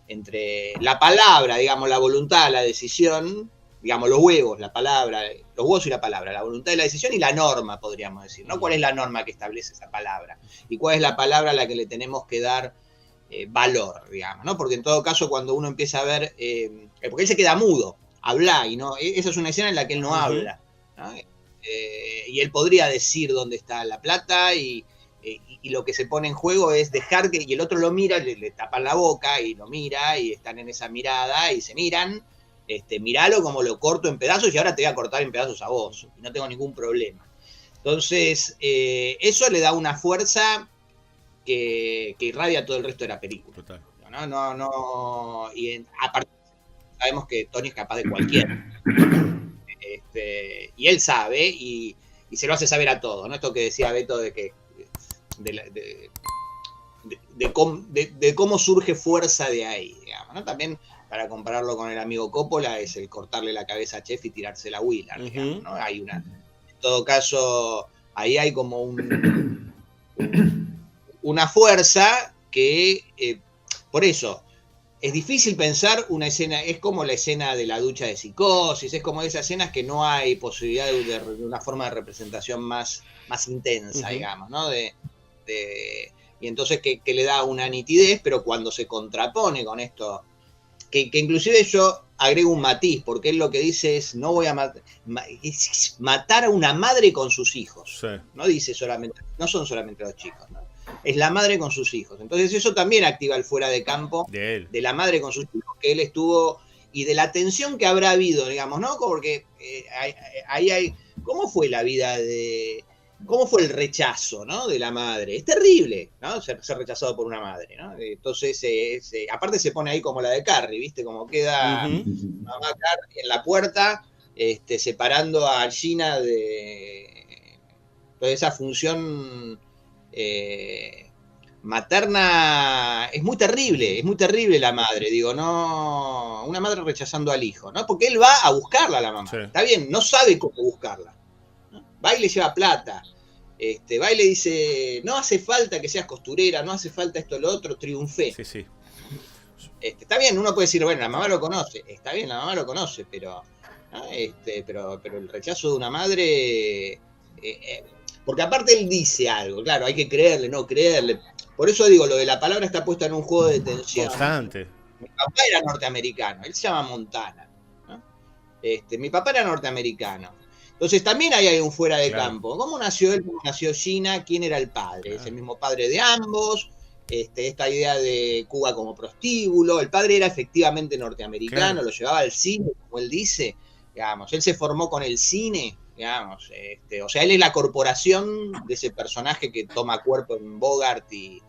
entre la palabra, digamos, la voluntad, la decisión, digamos, los huevos y la palabra, la voluntad y la decisión, y la norma, podríamos decir, ¿no? ¿Cuál es la norma que establece esa palabra? Y cuál es la palabra a la que le tenemos que dar valor, digamos, ¿no? Porque en todo caso, cuando uno empieza a ver, porque él se queda mudo, habla, y no, esa es una escena en la que él no habla, ¿no? Y él podría decir dónde está la plata, y lo que se pone en juego es dejar que, y el otro lo mira, le tapan la boca y lo mira, y están en esa mirada y se miran, miralo como lo corto en pedazos y ahora te voy a cortar en pedazos a vos, y no tengo ningún problema. Entonces, eso le da una fuerza que irradia todo el resto de la película. Total. No, y aparte sabemos que Tony es capaz de cualquiera. Y él sabe, y se lo hace saber a todos, ¿no? Esto que decía Beto de que de cómo surge fuerza de ahí, digamos, ¿no? También, para compararlo con el amigo Coppola, es el cortarle la cabeza a Chef y tirarse la Willard, digamos, ¿no? Hay en todo caso, ahí hay como una fuerza que, por eso, es difícil pensar una escena, es como la escena de la ducha de Psicosis, es como esas escenas que no hay posibilidad de una forma de representación más intensa, digamos, ¿no? Y entonces que le da una nitidez, pero cuando se contrapone con esto, que inclusive yo agrego un matiz, porque él lo que dice es, no voy a matar a una madre con sus hijos. Sí. No dice solamente, no son solamente los chicos, ¿no? Es la madre con sus hijos. Entonces eso también activa el fuera de campo de la madre con sus hijos, que él estuvo, y de la tensión que habrá habido, digamos, ¿no? Porque ahí hay, ¿cómo fue la vida cómo fue el rechazo, ¿no? De la madre? Es terrible, ¿no? Ser rechazado por una madre, ¿no? Entonces, aparte se pone ahí como la de Carrie, ¿viste? Como queda mamá Carrie en la puerta, separando a Gina de toda esa función materna. Es muy terrible la madre, digo, no, una madre rechazando al hijo, ¿no? Porque él va a buscarla a la mamá, está bien, no sabe cómo buscarla, ¿no? Va y le lleva plata, va y le dice, no hace falta que seas costurera, no hace falta esto, lo otro, triunfé. Sí. Está bien, uno puede decir, bueno, la mamá lo conoce, está bien, la mamá lo conoce, pero, ¿no? pero el rechazo de una madre, porque aparte él dice algo, claro, hay que creerle, no creerle. Por eso digo, lo de la palabra está puesta en un juego de tensión. Constante. Mi papá era norteamericano, él se llama Montana, ¿no? Mi papá era norteamericano. Entonces también ahí hay un fuera de campo. ¿Cómo nació él? ¿Cómo nació Gina? ¿Quién era el padre? Es el mismo padre de ambos. Esta idea de Cuba como prostíbulo. El padre era efectivamente norteamericano, lo llevaba al cine, como él dice. Digamos, él se formó con el cine. Digamos, o sea, él es la corporación de ese personaje que toma cuerpo en Bogart y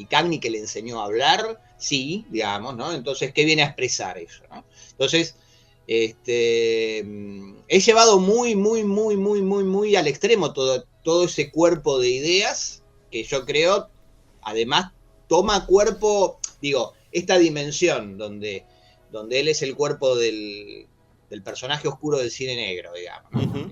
Cagney, que le enseñó a hablar, sí, digamos, ¿no? Entonces, ¿qué viene a expresar eso, ¿no? Entonces, he llevado muy al extremo todo ese cuerpo de ideas que yo creo, además, toma cuerpo, digo, esta dimensión donde él es el cuerpo del personaje oscuro del cine negro, digamos, ¿no?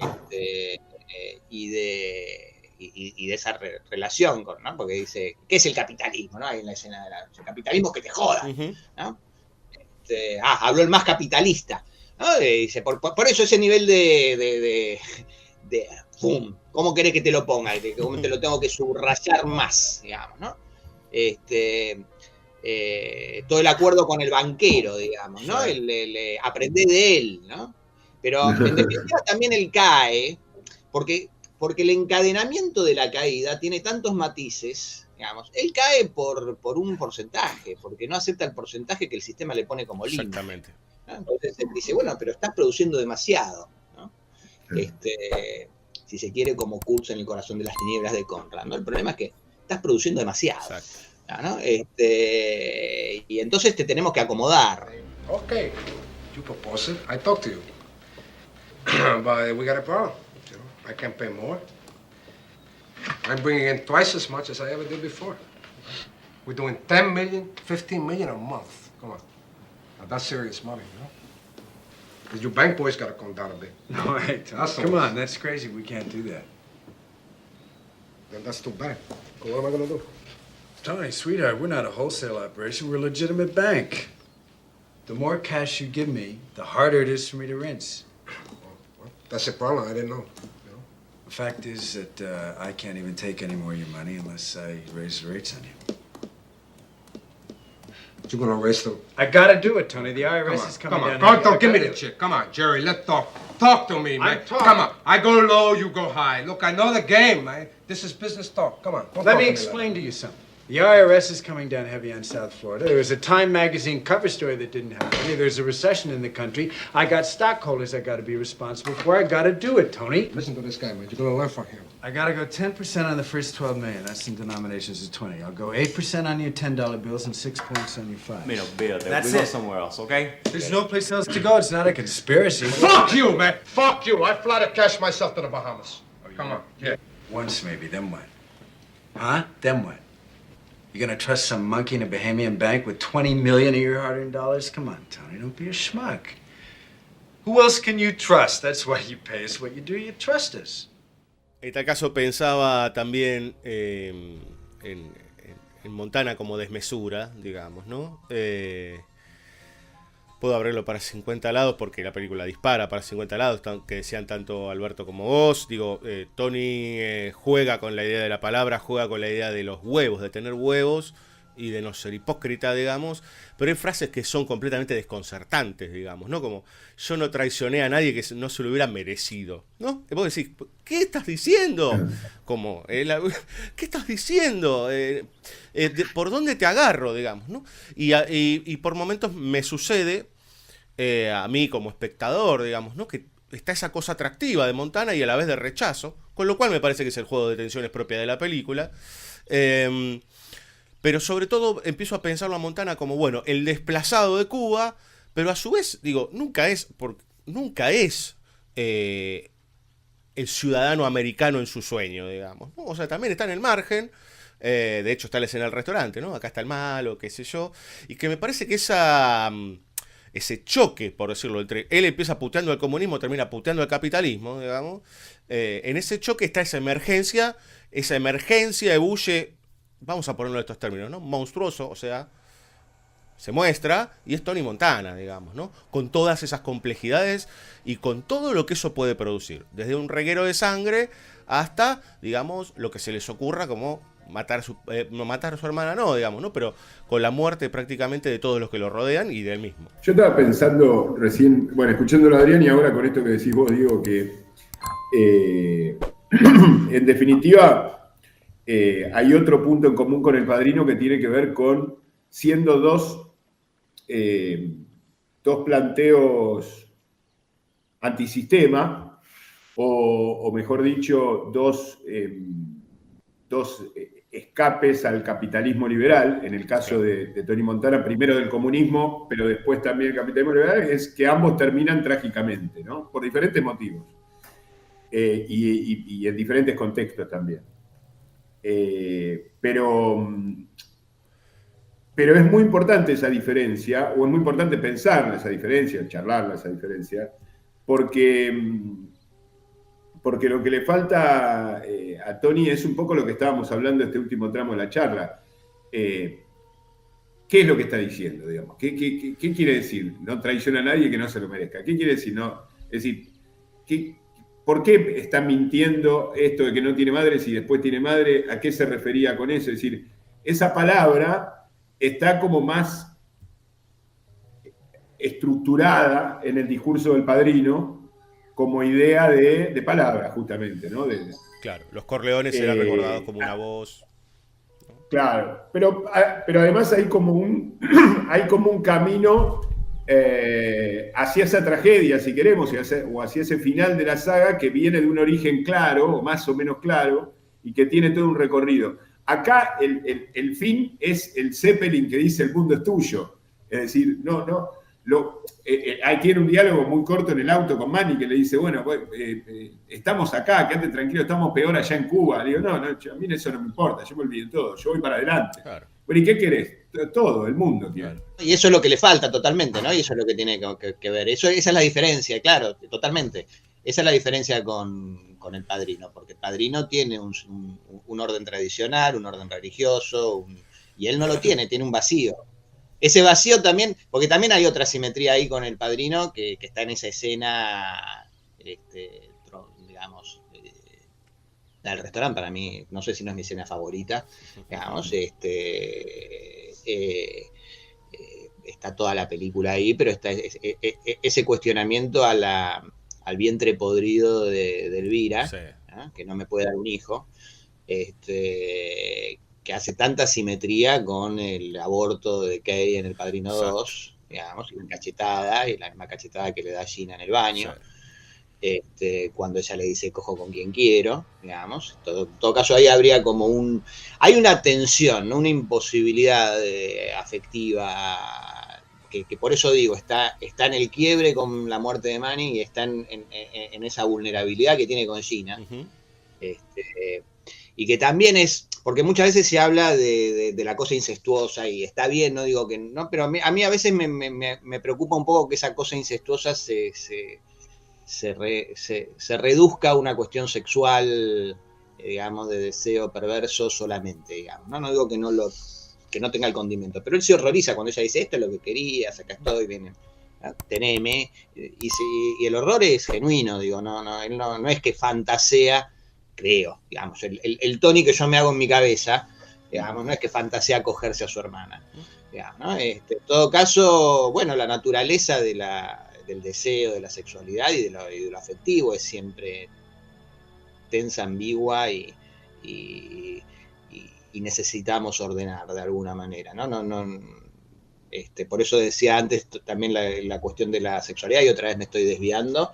Y de esa relación, ¿no? Porque dice, ¿qué es el capitalismo? ¿No? Ahí en la escena el capitalismo que te joda, ¿no? Habló el más capitalista, ¿no? Dice, por eso ese nivel de ¡pum! ¿Cómo querés que te lo ponga? ¿Cómo te lo tengo que subrayar más, digamos, ¿no? Todo el acuerdo con el banquero, digamos, ¿no? Aprendé de él, ¿no? Pero en definitiva también él cae, porque el encadenamiento de la caída tiene tantos matices, digamos. Él cae por un porcentaje, porque no acepta el porcentaje que el sistema le pone como límite. Exactamente. ¿No? Entonces él dice, bueno, pero estás produciendo demasiado, ¿no? Si se quiere, como Kurtz en El corazón de las tinieblas de Conrad, ¿no? El problema es que estás produciendo demasiado, ¿no? Y entonces te tenemos que acomodar. Okay, you propose it, I talk to you. But we got a problem. You know? I can't pay more. I'm bringing in twice as much as I ever did before. We're doing 10 million, 15 million a month. Come on. Now, that's serious money, you know? Because your bank boys got to come down a bit. No, hey, come on, that's crazy. We can't do that. Then that's too bad. Well, what am I going to do? Tony, sweetheart, we're not a wholesale operation. We're a legitimate bank. The more cash you give me, the harder it is for me to rinse. Well, that's a problem. I didn't know. The fact is that I can't even take any more of your money unless I raise the rates on you. You're going to raise them? I got to do it, Tony. The IRS is coming down. Come on, give me the chick. Come on, Jerry, let's talk. Talk to me, man. Come on. I go low, you go high. Look, I know the game, man. This is business talk. Come on. Let me explain to you something. The IRS is coming down heavy on South Florida. There was a Time magazine cover story that didn't happen. There's a recession in the country. I got stockholders I got to be responsible for. I got to do it, Tony. Listen to this guy, man. You're going to learn from him. I got to go 10% on the first 12 million. That's in denominations of 20. I'll go 8% on your $10 bills and 6 points on your 5. Mira, olvídate. That's we go it. somewhere else, okay? There's no place else to go. It's not a conspiracy. Fuck you, man. Fuck you. I fly to cash myself to the Bahamas. Come on. Yeah. Once maybe, then what? Huh? Then what? You gonna trust some monkey in a Bahamian bank with 20 million of your hard-earned dollars? Come on, Tony, don't be a schmuck. Who else can you trust? That's why you pay us what you do. You trust us. En tal caso pensaba también en Montana como desmesura, digamos, ¿no? Puedo abrirlo para 50 lados porque la película dispara para 50 lados, que decían tanto Alberto como vos. Digo, Tony juega con la idea de la palabra, juega con la idea de los huevos, de tener huevos y de no ser hipócrita, digamos. Pero hay frases que son completamente desconcertantes, digamos, ¿no? Como, yo no traicioné a nadie que no se lo hubiera merecido, ¿no? Y vos decís, ¿qué estás diciendo? Como, ¿qué estás diciendo? ¿Por dónde te agarro, digamos, ¿no? Y por momentos me sucede, a mí como espectador, digamos, ¿no? Que está esa cosa atractiva de Montana y a la vez de rechazo, con lo cual me parece que es el juego de tensiones propia de la película. Pero sobre todo empiezo a pensarlo a Montana como, bueno, el desplazado de Cuba, pero a su vez, digo, nunca es el ciudadano americano en su sueño, digamos, ¿no? O sea, también está en el margen. De hecho está la escena del restaurante, ¿no? Acá está el malo, qué sé yo. Y que me parece que ese choque, por decirlo, entre él empieza puteando al comunismo, termina puteando al capitalismo, digamos. En ese choque está esa emergencia ebulle, vamos a ponerlo en estos términos, ¿no? Monstruoso, o sea, se muestra, y es Tony Montana, digamos, ¿no? Con todas esas complejidades y con todo lo que eso puede producir. Desde un reguero de sangre hasta, digamos, lo que se les ocurra como matar a su hermana, no, digamos, ¿no? Pero con la muerte prácticamente de todos los que lo rodean y de él mismo. Yo estaba pensando recién, bueno, escuchándolo a Adrián y ahora con esto que decís vos, digo que en definitiva hay otro punto en común con El Padrino que tiene que ver con siendo dos planteos antisistema o mejor dicho, dos escapes al capitalismo liberal, en el caso de Tony Montana, primero del comunismo, pero después también del capitalismo liberal, es que ambos terminan trágicamente, ¿no? Por diferentes motivos. Y en diferentes contextos también. Pero es muy importante esa diferencia, o es muy importante pensar esa diferencia, charlar esa diferencia, porque lo que le falta a Tony es un poco lo que estábamos hablando en este último tramo de la charla. ¿Qué es lo que está diciendo, digamos? ¿Qué quiere decir? No traiciona a nadie que no se lo merezca. ¿Qué quiere decir? No, es decir, ¿por qué está mintiendo esto de que no tiene madre si después tiene madre? ¿A qué se refería con eso? Es decir, esa palabra está como más estructurada en el discurso del Padrino como idea de palabra, justamente, ¿no? Claro, los Corleones eran recordados como una voz. Claro, pero además hay como un camino hacia esa tragedia, si queremos, o hacia ese final de la saga que viene de un origen claro, o más o menos claro, y que tiene todo un recorrido. Acá el fin es el Zeppelin que dice el mundo es tuyo. Es decir, ahí tiene un diálogo muy corto en el auto con Manny que le dice, bueno, estamos acá, quédate tranquilo, estamos peor allá en Cuba. Le digo, no, a mí eso no me importa, yo me olvido todo, yo voy para adelante. Claro. Bueno, ¿y qué querés? Todo, el mundo quiere. Y eso es lo que le falta totalmente, ¿no? Y eso es lo que tiene que ver. Esa es la diferencia, claro, totalmente. Esa es la diferencia con El Padrino, porque El Padrino tiene un orden tradicional, un orden religioso, y él no lo tiene un vacío. Ese vacío también, porque también hay otra simetría ahí con El Padrino, que está en esa escena, digamos, del restaurante. Para mí, no sé si no es mi escena favorita, digamos, está toda la película ahí, pero está ese cuestionamiento al vientre podrido de Elvira, sí, ¿no? Que no me puede dar un hijo, que hace tanta simetría con el aborto de Kay en El Padrino 2, digamos, y una cachetada, y la misma cachetada que le da Gina en el baño, sí, cuando ella le dice cojo con quien quiero, digamos. En todo caso ahí habría como hay una tensión, ¿no? Una imposibilidad afectiva, que por eso digo, está en el quiebre con la muerte de Manny y está en esa vulnerabilidad que tiene con Gina. Uh-huh. Y que también es, porque muchas veces se habla de la cosa incestuosa y está bien, no digo que no, pero a mí a veces me preocupa un poco que esa cosa incestuosa se reduzca a una cuestión sexual, digamos, de deseo perverso solamente, digamos. No digo que no tenga el condimento, pero él se horroriza cuando ella dice esto es lo que querías, acá estoy, viene, teneme, y el horror es genuino, digo, él no es que fantasea, creo, digamos, el Tony que yo me hago en mi cabeza, digamos, no es que fantasea cogerse a su hermana, digamos, ¿no? En todo caso, bueno, la naturaleza del deseo, de la sexualidad y de lo afectivo es siempre tensa, ambigua y necesitamos ordenar de alguna manera, ¿no? Por eso decía antes también la cuestión de la sexualidad, y otra vez me estoy desviando,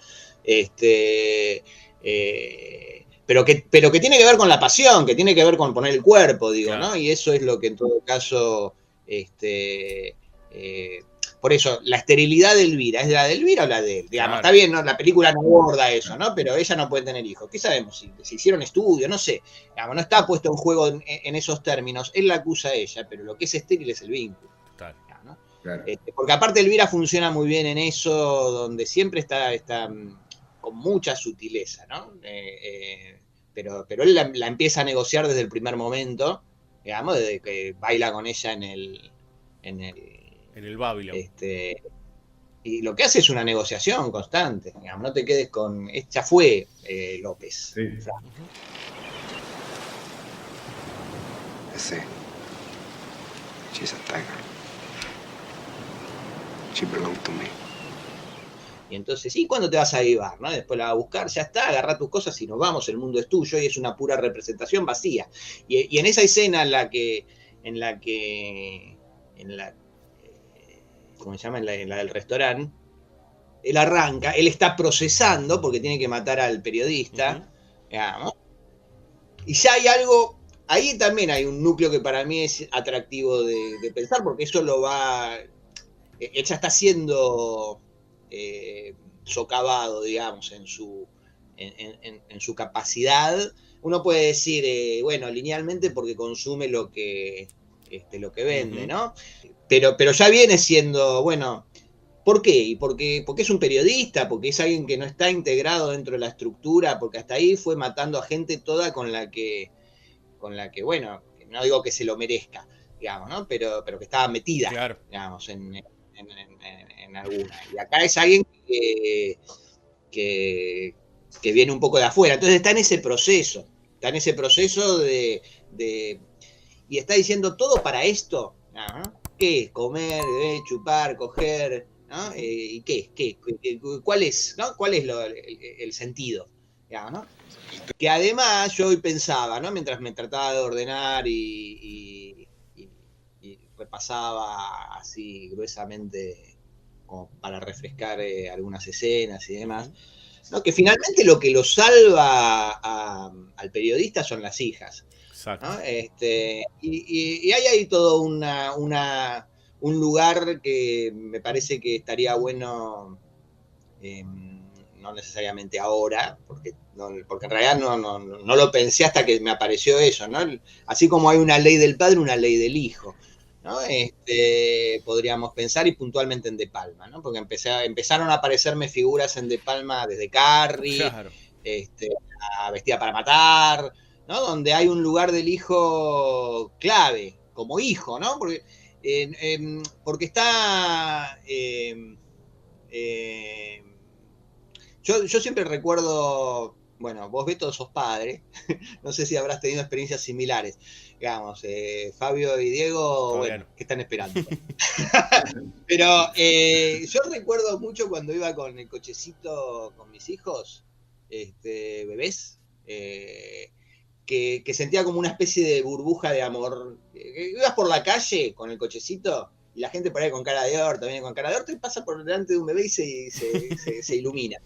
pero que tiene que ver con la pasión, que tiene que ver con poner el cuerpo, digo, claro, ¿no? Y eso es lo que en todo caso, por eso, la esterilidad de Elvira, ¿es la de Elvira o la de él? Digamos, claro, está bien, ¿no? La película no aborda eso, ¿no? Pero ella no puede tener hijos. ¿Qué sabemos? Si hicieron estudios, no sé. Digamos, no está puesto en juego en esos términos. Él la acusa a ella, pero lo que es estéril es el vínculo. Claro. ¿No? Claro. Porque aparte Elvira funciona muy bien en eso, donde siempre está con mucha sutileza, ¿no? Pero él la empieza a negociar desde el primer momento, digamos, desde que baila con ella en el Babylon. Y lo que hace es una negociación constante, digamos, no te quedes con... Ya fue López. Sí. Sí. She's a tiger. She belongs to me. Y entonces, ¿y cuándo te vas a llevar? ¿No? Después la va a buscar, ya está, agarra tus cosas y nos vamos, el mundo es tuyo, y es una pura representación vacía. Y en esa escena en la que ¿cómo se llama? En la del restaurante, él arranca, él está procesando porque tiene que matar al periodista, uh-huh, digamos, y ya hay algo, ahí también hay un núcleo que para mí es atractivo de pensar, porque eso él ya está siendo socavado, digamos, en su capacidad. Uno puede decir, bueno, linealmente porque consume lo que vende, uh-huh, ¿no? Pero ya viene siendo, bueno, ¿por qué? Porque es un periodista, porque es alguien que no está integrado dentro de la estructura, porque hasta ahí fue matando a gente toda con la que, bueno, no digo que se lo merezca, digamos, ¿no? Pero que estaba metida, claro, digamos, en alguna. Y acá es alguien que viene un poco de afuera. Entonces está en ese proceso de y está diciendo todo para esto, ¿no? ¿Qué? Comer, beber, chupar, coger, ¿no? ¿Y qué? ¿Cuál es, ¿no? ¿Cuál es el sentido? digamos, ¿no? Que además yo hoy pensaba, ¿no? Mientras me trataba de ordenar y repasaba así gruesamente como para refrescar algunas escenas y demás, ¿no? Que finalmente lo que lo salva al periodista son las hijas. Exacto. ¿No? Y hay ahí todo un lugar que me parece que estaría bueno, no necesariamente ahora, porque en realidad no lo pensé hasta que me apareció eso, ¿no? Así como hay una ley del padre, una ley del hijo, ¿no? Podríamos pensar, y puntualmente en De Palma, ¿no? Porque empezaron a aparecerme figuras en De Palma desde Carrie, Claro. a Vestida para Matar, ¿no? Donde hay un lugar del hijo clave, como hijo, ¿no? Porque está... yo siempre recuerdo, bueno, vos Beto sos padre, no sé si habrás tenido experiencias similares, digamos, Fabio y Diego, bueno, ¿qué están esperando? Pero yo recuerdo mucho cuando iba con el cochecito con mis hijos, bebés, que sentía como una especie de burbuja de amor. Ibas por la calle con el cochecito y la gente por ahí con cara de orto, viene con cara de orto y pasa por delante de un bebé y se ilumina.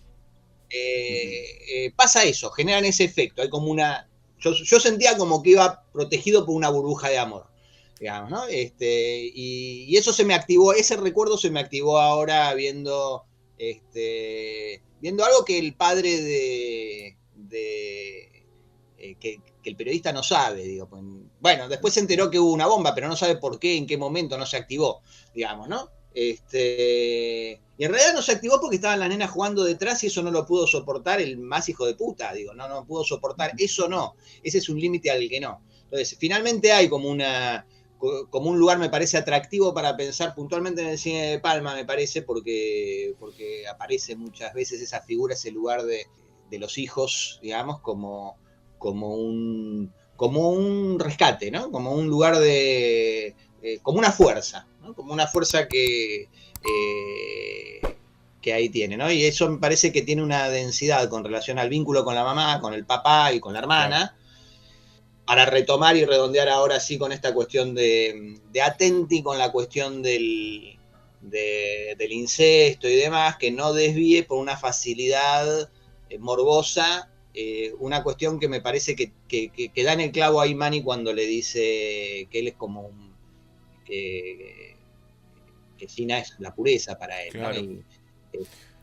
Pasa eso, generan ese efecto. Hay como una. Yo sentía como que iba protegido por una burbuja de amor, digamos, ¿no? Y eso se me activó, ese recuerdo se me activó ahora viendo algo que el padre que el periodista no sabe, digo. Bueno, después se enteró que hubo una bomba, pero no sabe por qué, en qué momento no se activó, digamos, ¿no? Y en realidad no se activó porque estaban las nenas jugando detrás y eso no lo pudo soportar el más hijo de puta, digo, no pudo soportar, eso no, ese es un límite al que no. Entonces, finalmente hay como un lugar, me parece, atractivo para pensar puntualmente en el cine de Palma, me parece, porque aparece muchas veces esa figura, ese lugar de los hijos, digamos, como un rescate, ¿no? Como un lugar como una fuerza, ¿no? Como una fuerza que ahí tiene, ¿no? Y eso me parece que tiene una densidad con relación al vínculo con la mamá, con el papá y con la hermana, claro. Para retomar y redondear ahora sí con esta cuestión de Atenti, con la cuestión del incesto y demás, que no desvíe por una facilidad morbosa, una cuestión que me parece que da en el clavo a Imani cuando le dice que él es como que Gina es la pureza para él, claro. ¿No?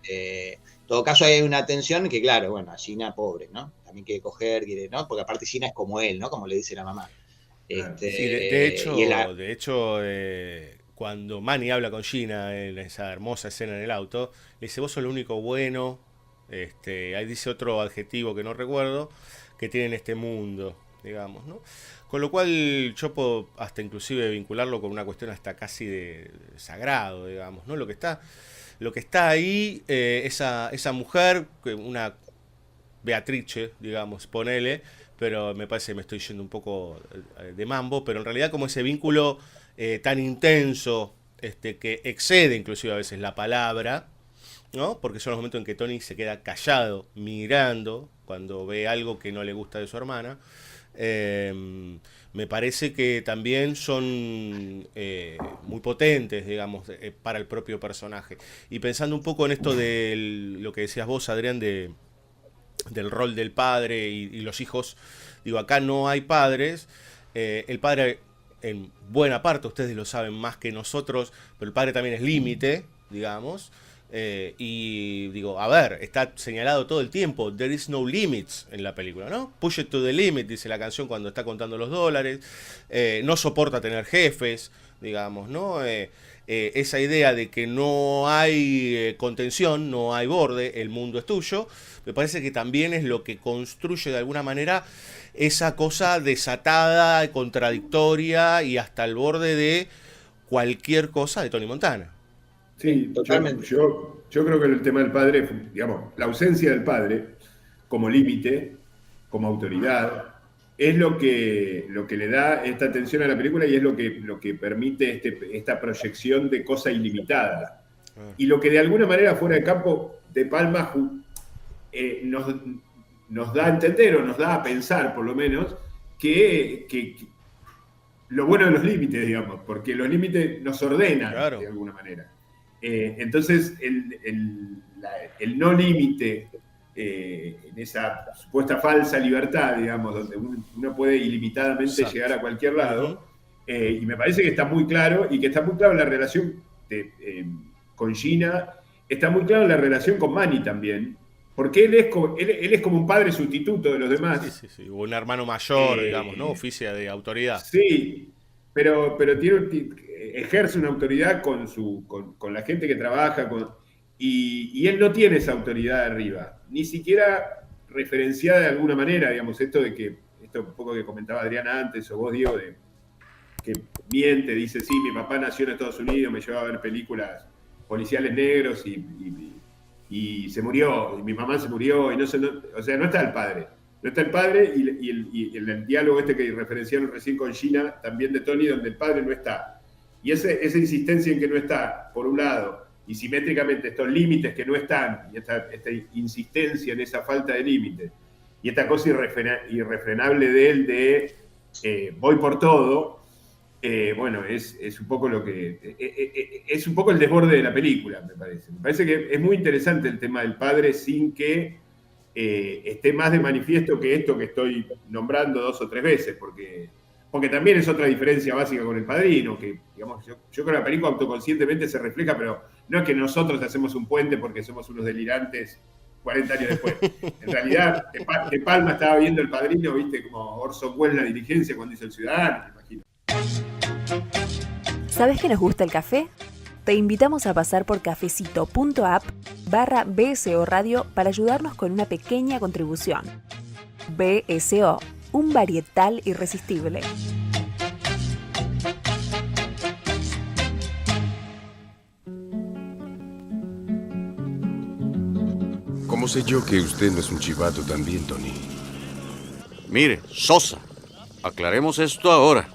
En todo caso hay una tensión que, claro, bueno, a Gina pobre, ¿no? También quiere coger, ¿no? Porque aparte Gina es como él, ¿no? Como le dice la mamá. Sí, de hecho, cuando Manny habla con Gina en esa hermosa escena en el auto, le dice, vos sos lo único bueno, ahí dice otro adjetivo que no recuerdo, que tiene en este mundo, digamos, ¿no? Con lo cual yo puedo hasta inclusive vincularlo con una cuestión hasta casi de sagrado, digamos, ¿no? Lo que está ahí, esa mujer, una Beatrice, digamos, ponele, pero me parece que me estoy yendo un poco de mambo, pero en realidad como ese vínculo tan intenso, que excede inclusive a veces la palabra, ¿no? Porque son los momentos en que Tony se queda callado, mirando, cuando ve algo que no le gusta de su hermana. Me parece que también son muy potentes, digamos, para el propio personaje. Y pensando un poco en esto de lo que decías vos, Adrián, del rol del padre y los hijos, digo, acá no hay padres. El padre, en buena parte, ustedes lo saben más que nosotros, pero el padre también es límite, digamos. Y digo, a ver, está señalado todo el tiempo, there is no limits en la película, ¿no? Push it to the limit, dice la canción cuando está contando los dólares. No soporta tener jefes, digamos, ¿no? Esa idea de que no hay contención, no hay borde, el mundo es tuyo, me parece que también es lo que construye de alguna manera esa cosa desatada, contradictoria y hasta el borde de cualquier cosa de Tony Montana. Sí, totalmente. Yo creo que el tema del padre, digamos, la ausencia del padre como límite, como autoridad, es lo que le da esta tensión a la película y es lo que permite esta proyección de cosa ilimitada. Y lo que de alguna manera fuera de campo, De Palma nos da a entender, o nos da a pensar, por lo menos, que lo bueno de los límites, digamos, porque los límites nos ordenan, claro, de alguna manera. Entonces, el no límite, en esa supuesta falsa libertad, digamos, donde uno puede ilimitadamente llegar a cualquier lado, y me parece que está muy claro, y que está muy claro la relación con Gina, está muy claro la relación con Manny también, porque él es como un padre sustituto de los demás. Sí. O un hermano mayor, digamos, ¿no? Oficia de autoridad. Sí, pero ejerce una autoridad con la gente que trabaja, y él no tiene esa autoridad arriba, ni siquiera referenciada de alguna manera, digamos, esto un poco que comentaba Adriana antes, o vos, Diego, que miente, dice, sí, mi papá nació en Estados Unidos, me llevaba a ver películas policiales negros y se murió, y mi mamá se murió, y no está el padre. No está el padre, y el diálogo que referenciaron recién con Gina, también de Tony, donde el padre no está. Y esa insistencia en que no está, por un lado, y simétricamente estos límites que no están, y esta insistencia en esa falta de límites, y esta cosa irrefrenable de él voy por todo, bueno, es un poco es un poco el desborde de la película, me parece. Me parece que es muy interesante el tema del padre sin que esté más de manifiesto que esto que estoy nombrando 2 o 3 veces, porque también es otra diferencia básica con El Padrino, que, digamos, yo creo que la película autoconscientemente se refleja, pero no es que nosotros hacemos un puente porque somos unos delirantes 40 años después. En realidad, De Palma estaba viendo El Padrino, viste, como Orson Welles la dirigencia cuando hizo El Ciudadano, me imagino. ¿Sabes que nos gusta el café? Te invitamos a pasar por cafecito.app/BSO Radio para ayudarnos con una pequeña contribución. BSO, un varietal irresistible. ¿Cómo sé yo que usted no es un chivato también, Tony? Mire, Sosa, aclaremos esto ahora.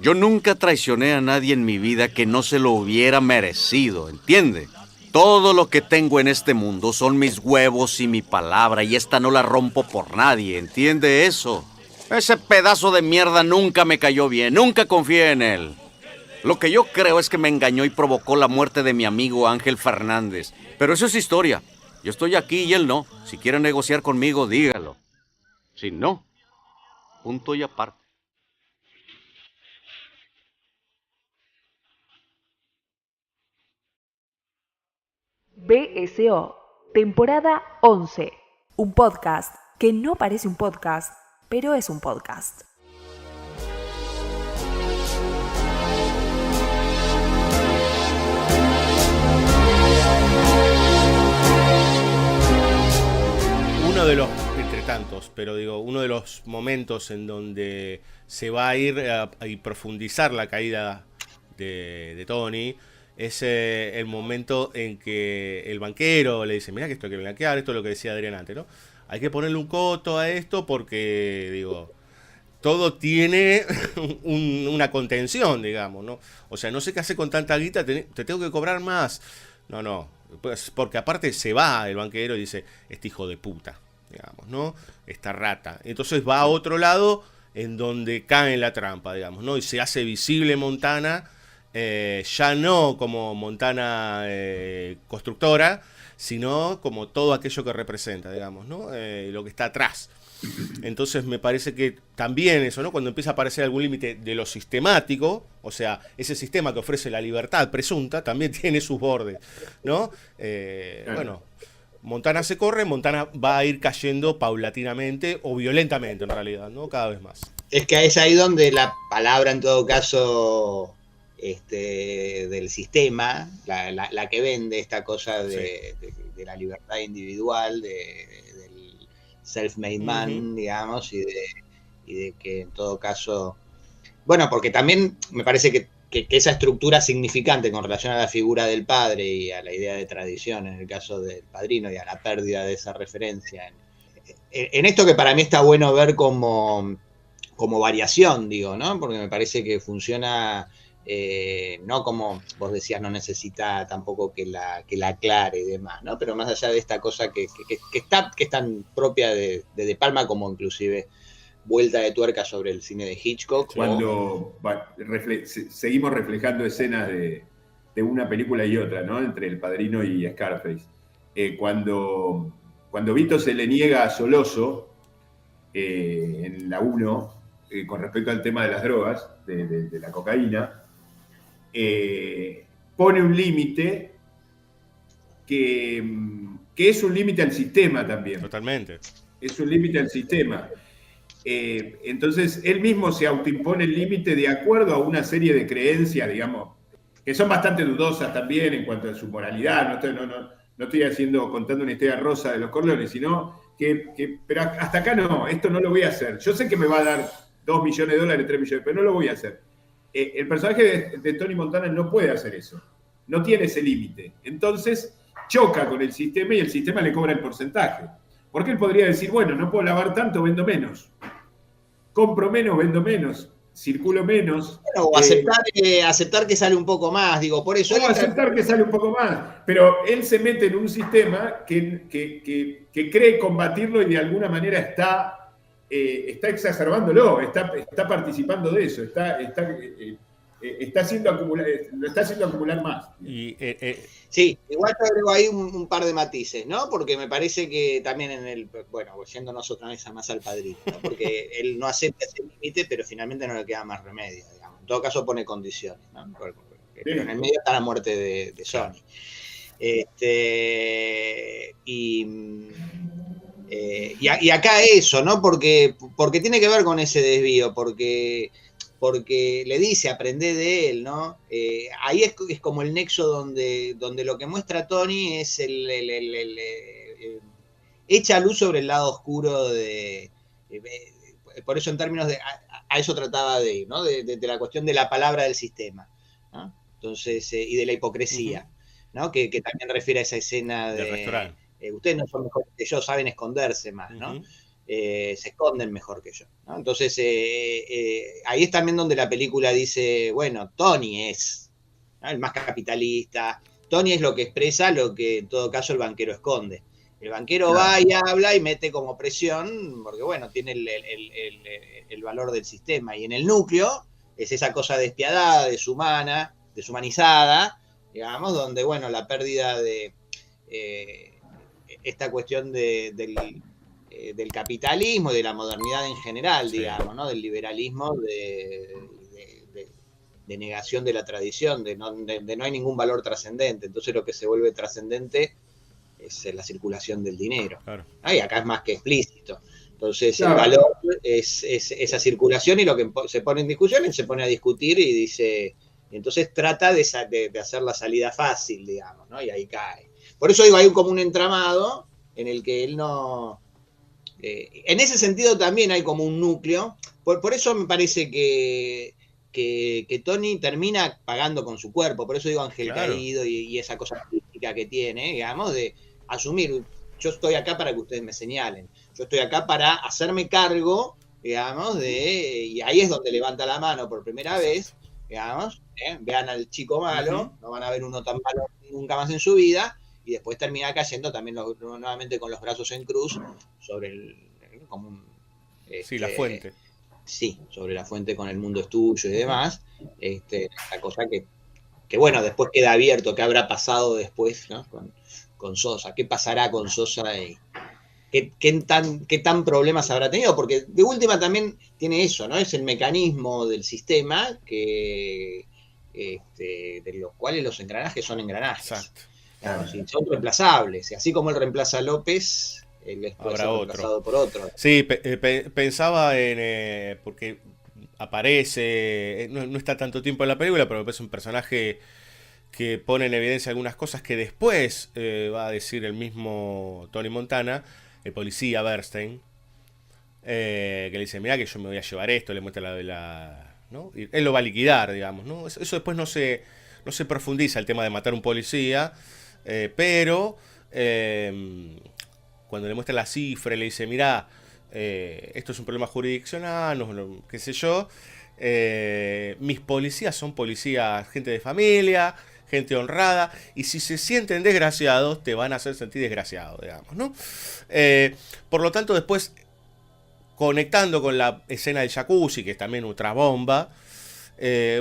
Yo nunca traicioné a nadie en mi vida que no se lo hubiera merecido, ¿entiende? Todo lo que tengo en este mundo son mis huevos y mi palabra, y esta no la rompo por nadie, ¿entiende eso? Ese pedazo de mierda nunca me cayó bien, nunca confié en él. Lo que yo creo es que me engañó y provocó la muerte de mi amigo Ángel Fernández. Pero eso es historia. Yo estoy aquí y él no. Si quiere negociar conmigo, dígalo. Si no, punto y aparte. BSO, temporada 11. Un podcast que no parece un podcast, pero es un podcast. Uno de los, entre tantos, pero digo, uno de los momentos en donde se va a ir a profundizar la caída de Tony es el momento en que el banquero le dice, mira que esto hay que blanquear, esto es lo que decía Adrián antes, ¿no? Hay que ponerle un coto a esto porque, digo, todo tiene una contención, digamos, ¿no? O sea, no sé qué hacer con tanta guita, te tengo que cobrar más. No, pues porque aparte se va el banquero y dice, este hijo de puta, digamos, ¿no? Esta rata. Entonces va a otro lado en donde cae en la trampa, digamos, ¿no? Y se hace visible Montana, ya no como Montana constructora, sino como todo aquello que representa, digamos, ¿no? Lo que está atrás. Entonces me parece que también eso, ¿no? Cuando empieza a aparecer algún límite de lo sistemático, o sea, ese sistema que ofrece la libertad presunta, también tiene sus bordes, ¿no? Bueno, Montana se corre, Montana va a ir cayendo paulatinamente o violentamente en realidad, ¿no? Cada vez más. Es que es ahí donde la palabra, en todo caso, del sistema, la que vende esta cosa de la libertad individual, del self-made man, digamos, y de que en todo caso, bueno, porque también me parece que esa estructura significante con relación a la figura del padre y a la idea de tradición en el caso del Padrino y a la pérdida de esa referencia en esto que para mí está bueno ver como variación, digo, ¿no? Porque me parece que funciona No como vos decías, no necesita tampoco que la aclare y demás, ¿no? Pero más allá de esta cosa que es tan propia de De Palma como inclusive vuelta de tuerca sobre el cine de Hitchcock. Cuando seguimos reflejando escenas de una película y otra, ¿no? Entre El Padrino y Scarface. Cuando Vito se le niega a Soloso en la 1, con respecto al tema de las drogas, de la cocaína, pone un límite que es un límite al sistema también. Totalmente. Es un límite al sistema. Entonces, él mismo se autoimpone el límite de acuerdo a una serie de creencias, digamos, que son bastante dudosas también en cuanto a su moralidad. No estoy contando una historia rosa de los Corleones, sino pero hasta acá no, esto no lo voy a hacer. Yo sé que me va a dar $2 millones, $3 millones, pero no lo voy a hacer. El personaje de Tony Montana no puede hacer eso, no tiene ese límite. Entonces choca con el sistema y el sistema le cobra el porcentaje. Porque él podría decir, bueno, no puedo lavar tanto, vendo menos. Compro menos, vendo menos. Circulo menos. Bueno, o aceptar que sale un poco más, digo, por eso. Aceptar que sale un poco más. Pero él se mete en un sistema que cree combatirlo y de alguna manera está exacerbándolo, está participando de eso, lo está haciendo acumular más. Sí, igual te agrego ahí un par de matices, ¿no? Porque me parece que también yéndonos otra vez más al Padrino, ¿no? Porque él no acepta ese límite, pero finalmente no le queda más remedio, digamos. En todo caso pone condiciones, ¿no? Pero en el medio está la muerte de Sony. Y acá eso, ¿no? Porque tiene que ver con ese desvío, porque le dice, aprende de él, ¿no? Ahí es como el nexo donde lo que muestra Tony es echa luz sobre el lado oscuro por eso en términos de, a eso trataba de ir, ¿no? De la cuestión de la palabra del sistema, ¿no? Entonces, y de la hipocresía, ¿no? Que también refiere a esa escena del restaurante. Ustedes no son mejores que yo, saben esconderse más, ¿no? Se esconden mejor que yo, ¿no? Entonces, ahí es también donde la película dice, bueno, Tony es, ¿no?, el más capitalista. Tony es lo que expresa lo que en todo caso el banquero esconde. El banquero va y habla y mete como presión, porque bueno, tiene el valor del sistema. Y en el núcleo es esa cosa despiadada, deshumanizada, digamos, donde, bueno, la pérdida de esta cuestión del capitalismo y de la modernidad en general, digamos, ¿no? Del liberalismo, de negación de la tradición, de no hay ningún valor trascendente. Entonces lo que se vuelve trascendente es la circulación del dinero. Claro. Y acá es más que explícito. Entonces el valor es esa circulación, y lo que se pone en discusión, se pone a discutir y dice, entonces trata de hacer la salida fácil, digamos, ¿no? Y ahí cae. Por eso digo, hay como un entramado en el que él no... en ese sentido también hay como un núcleo. Por eso me parece que Tony termina pagando con su cuerpo. Por eso digo ángel caído y esa cosa artística que tiene, digamos, de asumir, yo estoy acá para que ustedes me señalen. Yo estoy acá para hacerme cargo, digamos, y ahí es donde levanta la mano por primera vez, digamos, vean al chico malo, no van a ver uno tan malo nunca más en su vida. Y después termina cayendo también nuevamente con los brazos en cruz sobre la fuente. Sí, sobre la fuente con el mundo es tuyo y demás. La cosa que bueno, después queda abierto, qué habrá pasado después, ¿no? con Sosa, qué pasará con Sosa y qué tan problemas habrá tenido, porque de última también tiene eso, ¿no? Es el mecanismo del sistema de los cuales los engranajes son engranajes. Exacto. Claro, sí, son reemplazables, y así como él reemplaza a López, él es reemplazado por otro. Sí, pensaba en... porque aparece, no está tanto tiempo en la película, pero me parece un personaje que pone en evidencia algunas cosas que después va a decir el mismo Tony Montana, el policía Bernstein, que le dice, mirá que yo me voy a llevar esto, le muestra ¿no? Y él lo va a liquidar, digamos, ¿no? Eso después no se profundiza el tema de matar a un policía, pero cuando le muestra la cifra y le dice, mirá, esto es un problema jurisdiccional, qué sé yo, mis policías son policías, gente de familia, gente honrada, y si se sienten desgraciados, te van a hacer sentir desgraciado, digamos, ¿no? Por lo tanto, después, conectando con la escena del jacuzzi, que es también otra bomba,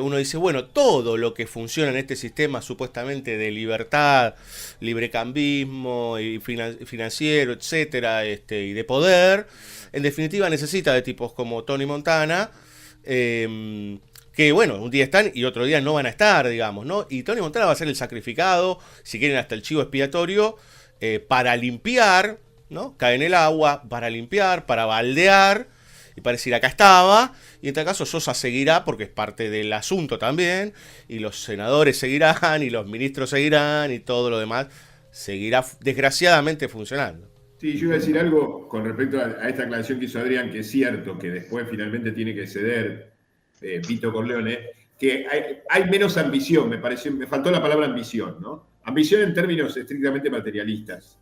uno dice, bueno, todo lo que funciona en este sistema supuestamente de libertad, librecambismo y financiero, etcétera, y de poder, en definitiva necesita de tipos como Tony Montana, que bueno, un día están y otro día no van a estar, digamos, ¿no? Y Tony Montana va a ser el sacrificado, si quieren hasta el chivo expiatorio, para limpiar, ¿no? Cae en el agua, para limpiar, para baldear, y para decir, acá estaba, y en tal caso Sosa seguirá, porque es parte del asunto también, y los senadores seguirán, y los ministros seguirán, y todo lo demás seguirá desgraciadamente funcionando. Sí, yo iba a decir algo con respecto a esta aclaración que hizo Adrián, que es cierto, que después finalmente tiene que ceder Vito Corleone, que hay menos ambición, me faltó la palabra ambición, ¿no? Ambición en términos estrictamente materialistas.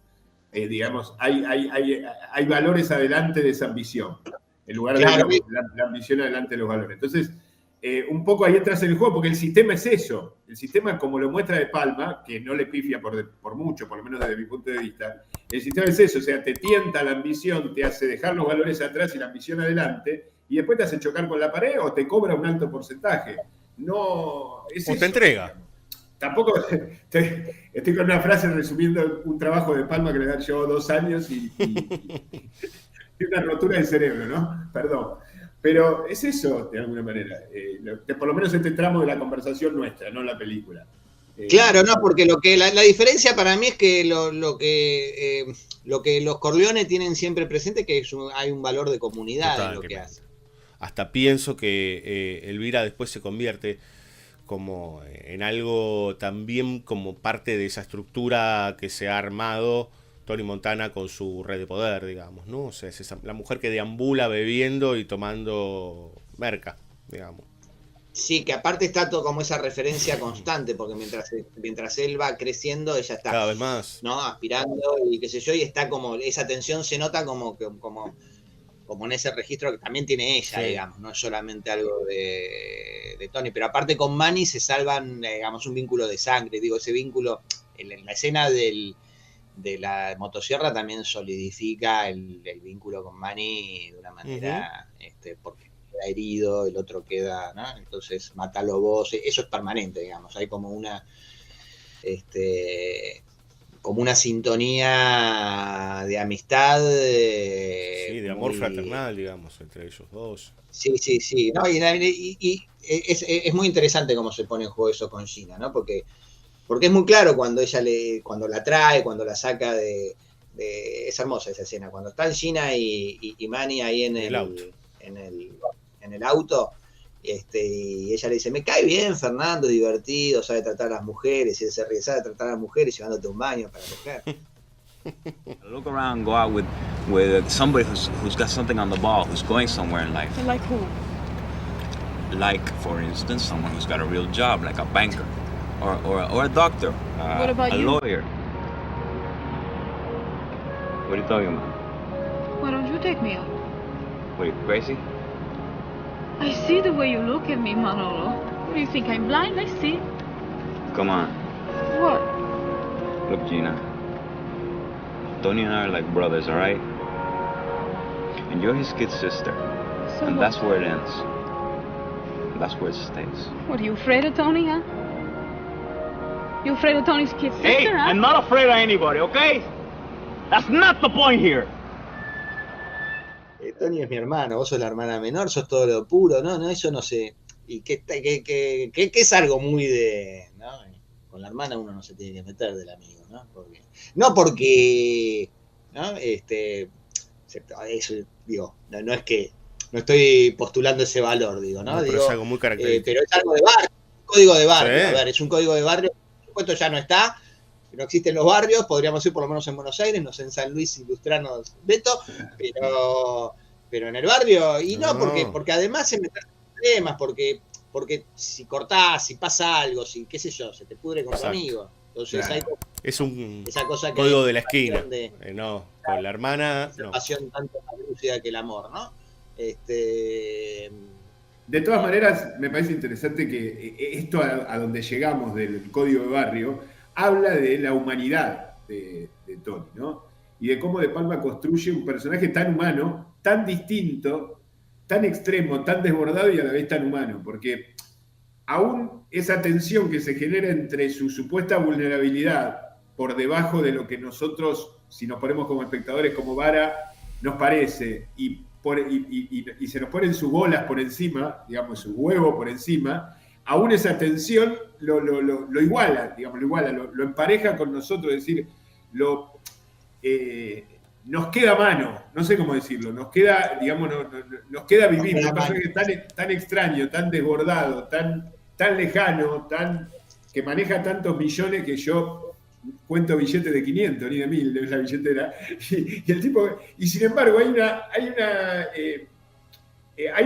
Digamos, hay valores adelante de esa ambición, en lugar de la ambición adelante de los valores. Entonces, un poco ahí entras en el juego, porque el sistema es eso. El sistema, como lo muestra De Palma, que no le pifia por mucho, por lo menos desde mi punto de vista, el sistema es eso, o sea, te tienta la ambición, te hace dejar los valores atrás y la ambición adelante, y después te hace chocar con la pared o te cobra un alto porcentaje. No, es o eso, te entrega. Digamos. Tampoco estoy con una frase resumiendo un trabajo de Palma que le han llevado 2 años y una rotura del cerebro, ¿no? Perdón. Pero es eso, de alguna manera. Por lo menos este tramo de la conversación nuestra, no la película. Claro, no, porque la diferencia para mí es que lo que los Corleone tienen siempre presente es que hay un valor de comunidad en lo que hacen. Hasta pienso que Elvira después se convierte como en algo también como parte de esa estructura que se ha armado Tony Montana con su red de poder, digamos, ¿no? O sea, es la mujer que deambula bebiendo y tomando merca, digamos. Sí, que aparte está todo como esa referencia constante, porque mientras él va creciendo, ella está cada vez más, ¿no? Aspirando y qué sé yo, y está como, esa tensión se nota como en ese registro que también tiene ella, sí. Digamos, no es solamente algo de Tony, pero aparte con Manny se salvan, digamos, un vínculo de sangre, digo, ese vínculo, en la escena de la motosierra también solidifica el vínculo con Manny de una manera, porque queda herido, el otro queda, ¿no? Entonces, matalo vos, eso es permanente, digamos, hay como una sintonía de amistad. Sí, de amor fraternal, digamos, entre ellos dos. Sí. No, y es muy interesante cómo se pone en juego eso con Gina, ¿no? Porque es muy claro cuando cuando la trae, cuando la saca es hermosa esa escena. Cuando están Gina y Manny ahí en el auto, y ella le dice, me cae bien Fernando, divertido, sabe tratar a las mujeres, y él se ríe, sabe tratar a las mujeres llevándote un baño para coger. Look around, go out with somebody who's got something on the ball, who's going somewhere in life. Like who? Like, for instance, someone who's got a real job, like a banker, or a doctor, what about a you? lawyer. What are you talking about? Why don't you take me out? What, are you crazy? I see the way you look at me, Manolo. What do you think, I'm blind? I see. Come on. What? Look, Gina. Tony and I are like brothers, all right? And you're his kid sister. So and what? that's where it ends. And that's where it stays. What, are you afraid of Tony, huh? You afraid of Tony's kid sister, Hey, huh? I'm not afraid of anybody, okay? That's not the point here. Tony es mi hermano, vos sos la hermana menor, sos todo lo puro, no, eso no sé. Y que es algo muy de, ¿no? Con la hermana uno no se tiene que meter del amigo, ¿no? Porque ¿no? Eso, digo, no es que, no estoy postulando ese valor, digo, ¿no? No, pero digo, es algo muy característico. Pero es algo de barrio, un código de barrio, Sí. A ver, es un código de barrio, por supuesto ya no está, no existen los barrios, podríamos ir por lo menos en Buenos Aires, no sé, en San Luis, ilustrarnos Beto, pero en el barrio, y no. Porque además se meten problemas, porque si cortás, si pasa algo, si qué sé yo, se te pudre con tu amigo. Entonces Claro. Es un esa cosa que código hay, de la esquina. de- No, con la hermana, esa no. pasión tanto más lúcida que el amor, ¿no? de todas maneras, me parece interesante que esto a donde llegamos del código de barrio habla de la humanidad de Tony, ¿no? Y de cómo De Palma construye un personaje tan humano, tan distinto, tan extremo, tan desbordado y a la vez tan humano, porque aún esa tensión que se genera entre su supuesta vulnerabilidad por debajo de lo que nosotros, si nos ponemos como espectadores, como vara, nos parece, y se nos ponen sus bolas por encima, digamos, su huevo por encima, aún esa tensión lo iguala, digamos, lo empareja con nosotros, es decir, nos queda a mano, no sé cómo decirlo, nos queda, digamos, nos queda vivir, un personaje tan extraño, tan desbordado, tan lejano, que maneja tantos millones que yo cuento billetes de 500, ni de 1000, es la billetera, y el tipo, y sin embargo hay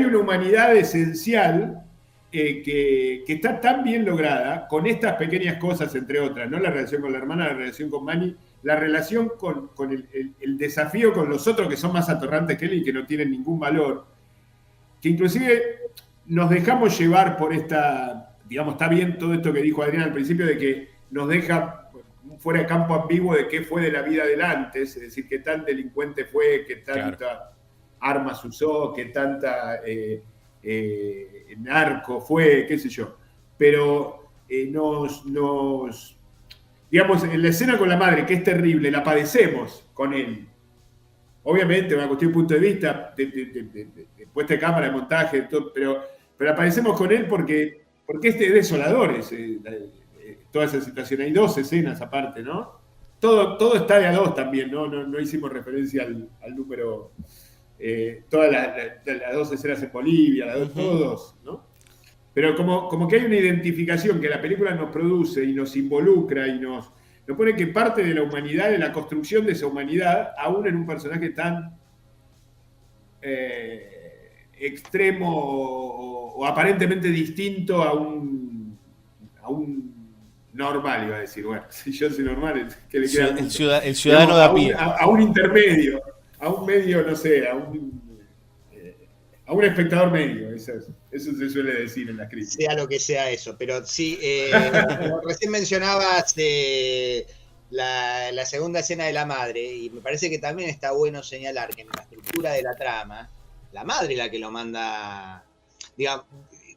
una humanidad esencial que está tan bien lograda con estas pequeñas cosas, entre otras, ¿no? La relación con la hermana, la relación con Manny, la relación con el desafío con los otros que son más atorrantes que él y que no tienen ningún valor, que inclusive nos dejamos llevar por esta, digamos, está bien todo esto que dijo Adrián al principio, de que nos deja fuera de campo ambiguo de qué fue de la vida del antes, es decir, qué tan delincuente fue, qué tanta armas usó, qué tanta narco fue, qué sé yo. Pero digamos, en la escena con la madre, que es terrible, la padecemos con él. Obviamente, una cuestión de punto de vista, de puesta de cámara, de montaje, todo, pero la padecemos con él porque es desolador toda esa situación. Hay 2 escenas aparte, ¿no? Todo está de a 2 también, ¿no? No hicimos referencia al número, todas las 2 escenas en Bolivia, todos, ¿no? Pero como que hay una identificación que la película nos produce y nos involucra y nos pone que parte de la humanidad, de la construcción de esa humanidad, aún en un personaje tan extremo o aparentemente distinto a un normal, iba a decir. Bueno, si yo soy normal, ¿qué le queda? El ciudadano de a pie. A un intermedio, a un medio, no sé, a un espectador medio, eso se suele decir en las críticas. Sea lo que sea eso, pero sí, como recién mencionabas la segunda escena de la madre, y me parece que también está bueno señalar que en la estructura de la trama, la madre es la que lo manda,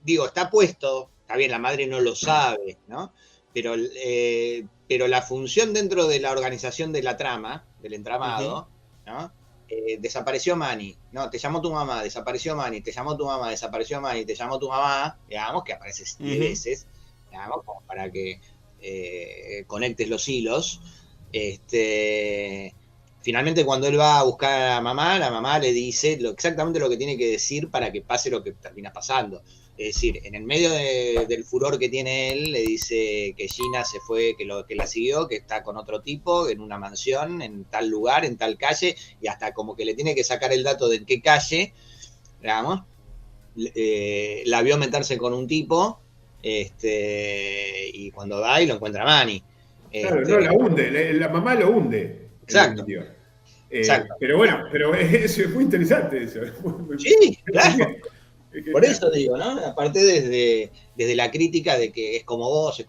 digo, está puesto, está bien, la madre no lo sabe, ¿no? Pero la función dentro de la organización de la trama, del entramado, ¿no? Desapareció Manny, no, te llamó tu mamá, desapareció Manny, te llamó tu mamá, desapareció Manny, te llamó tu mamá, digamos, que aparece 10 veces, digamos, como para que conectes los hilos. Finalmente, cuando él va a buscar a la mamá le dice exactamente lo que tiene que decir para que pase lo que termina pasando. Es decir, en el medio del furor que tiene él, le dice que Gina se fue, que la siguió, que está con otro tipo, en una mansión, en tal lugar, en tal calle, y hasta como que le tiene que sacar el dato de en qué calle, digamos, la vio meterse con un tipo, y cuando va y lo encuentra a Manny. Claro, no, la hunde, la mamá lo hunde. Exacto. Exacto. Pero bueno, eso es muy interesante eso. Sí, claro. Por eso digo, ¿no? Aparte desde la crítica de que es como vos,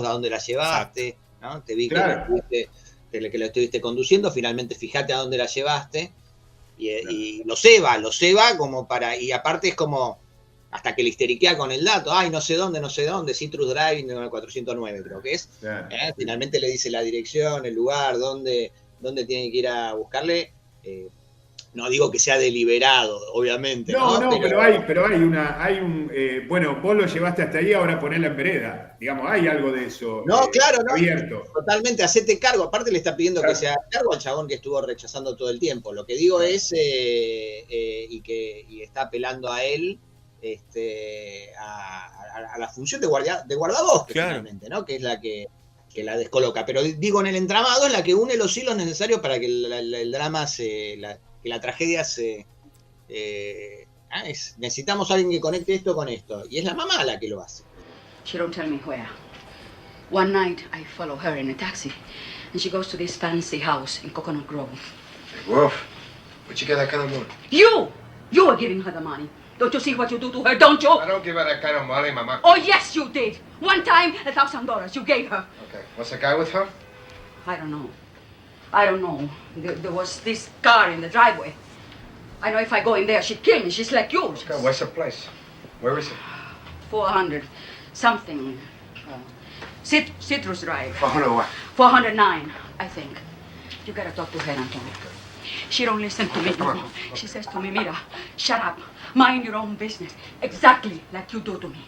¿a dónde la llevaste? ¿No? Te vi que lo estuviste conduciendo, finalmente fíjate a dónde la llevaste, y lo ceba como para, y aparte es como, hasta que le histeriquea con el dato, ay, no sé dónde, Citrus Drive 409 creo que es, finalmente le dice la dirección, el lugar, dónde tiene que ir a buscarle. No digo que sea deliberado, obviamente. No, pero hay un bueno, vos lo llevaste hasta ahí, ahora ponela en vereda. Digamos, hay algo de eso. No, claro, no. Abierto. Totalmente, hacete cargo. Aparte le está pidiendo que se haga cargo al chabón que estuvo rechazando todo el tiempo. Lo que digo es, y está apelando a él, a la función de guardabosques, finalmente, ¿no? Que es la que la descoloca. Pero digo, en el entramado es la que une los hilos necesarios para que el drama que la tragedia necesitamos a alguien que conecte esto con esto, y es la mamá la que lo hace. She don't tell me where. One night I follow her in a taxi and she goes to this fancy house in Coconut Grove. Hey, Wolf, where'd you get that kind of money? You were giving her the money. Don't you see what you do to her, don't you? I don't give her that kind of money, Mama. Oh, yes, you did. One time, $1,000 you gave her. Okay, what's the guy with her? I don't know. I don't know. There was this car in the driveway. I know if I go in there, she'd kill me. She's like you. Okay, where's the place? Where is it? 400 something. Citrus Drive. 400 what? 409, I think. You gotta talk to her, Antonio. She don't listen to me. No. She says to me, Mira, shut up. Mind your own business. Exactly like you do to me.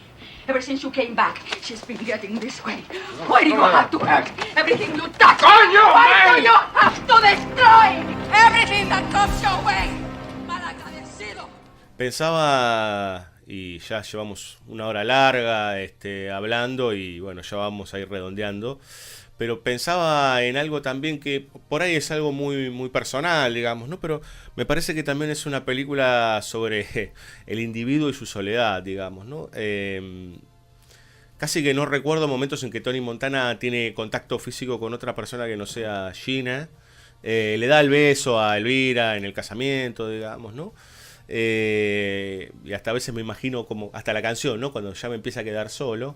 Ever since you came back, she's been getting this way. Why do you have to hurt everything you touch? Why do you have to destroy everything that comes your way? Malagradecido. Pensaba, y ya llevamos una hora larga hablando y bueno, ya vamos a ir redondeando, pero pensaba en algo también que por ahí es algo muy, muy personal, digamos, ¿no? Pero me parece que también es una película sobre el individuo y su soledad, digamos, ¿no? Casi que no recuerdo momentos en que Tony Montana tiene contacto físico con otra persona que no sea Gina. Le da el beso a Elvira en el casamiento, digamos, ¿no? Y hasta a veces me imagino como hasta la canción, ¿no? Cuando ya me empieza a quedar solo,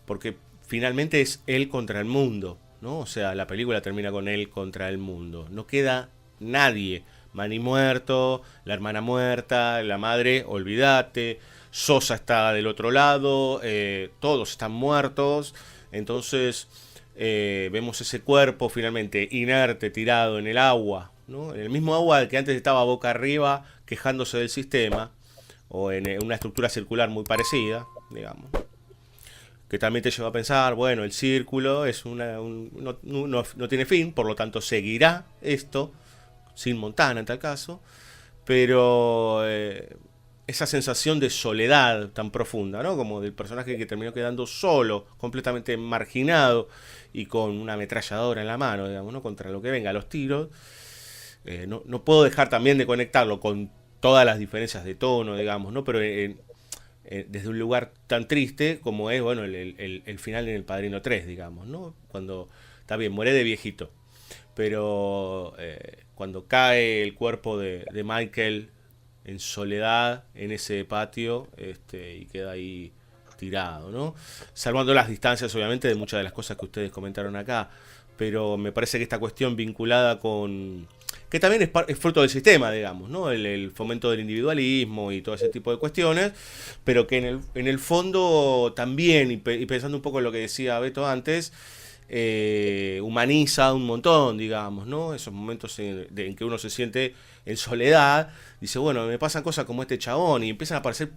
porque finalmente es él contra el mundo, ¿no? O sea, la película termina con él contra el mundo. No queda nadie. Manny muerto, la hermana muerta, la madre, olvídate. Sosa está del otro lado, todos están muertos. Entonces vemos ese cuerpo finalmente inerte, tirado en el agua, ¿no? En el mismo agua que antes estaba boca arriba quejándose del sistema, o en una estructura circular muy parecida, digamos, que también te lleva a pensar, bueno, el círculo es no tiene fin, por lo tanto seguirá esto, sin Montana en tal caso, pero esa sensación de soledad tan profunda, ¿no? Como del personaje que terminó quedando solo, completamente marginado y con una ametralladora en la mano, digamos, ¿no? Contra lo que venga, los tiros. No puedo dejar también de conectarlo con todas las diferencias de tono, digamos, ¿no? Pero desde un lugar tan triste como es, bueno, el final en El Padrino 3, digamos, ¿no? Cuando, está bien, muere de viejito, pero cuando cae el cuerpo de Michael en soledad en ese patio, y queda ahí tirado, ¿no? Salvando las distancias, obviamente, de muchas de las cosas que ustedes comentaron acá, pero me parece que esta cuestión vinculada con... que también es fruto del sistema, digamos, ¿no? El fomento del individualismo y todo ese tipo de cuestiones, pero que en el fondo también, y pensando un poco en lo que decía Beto antes, humaniza un montón, digamos, ¿no? Esos momentos en que uno se siente en soledad, dice, bueno, me pasan cosas como este chabón, y empiezan a aparecer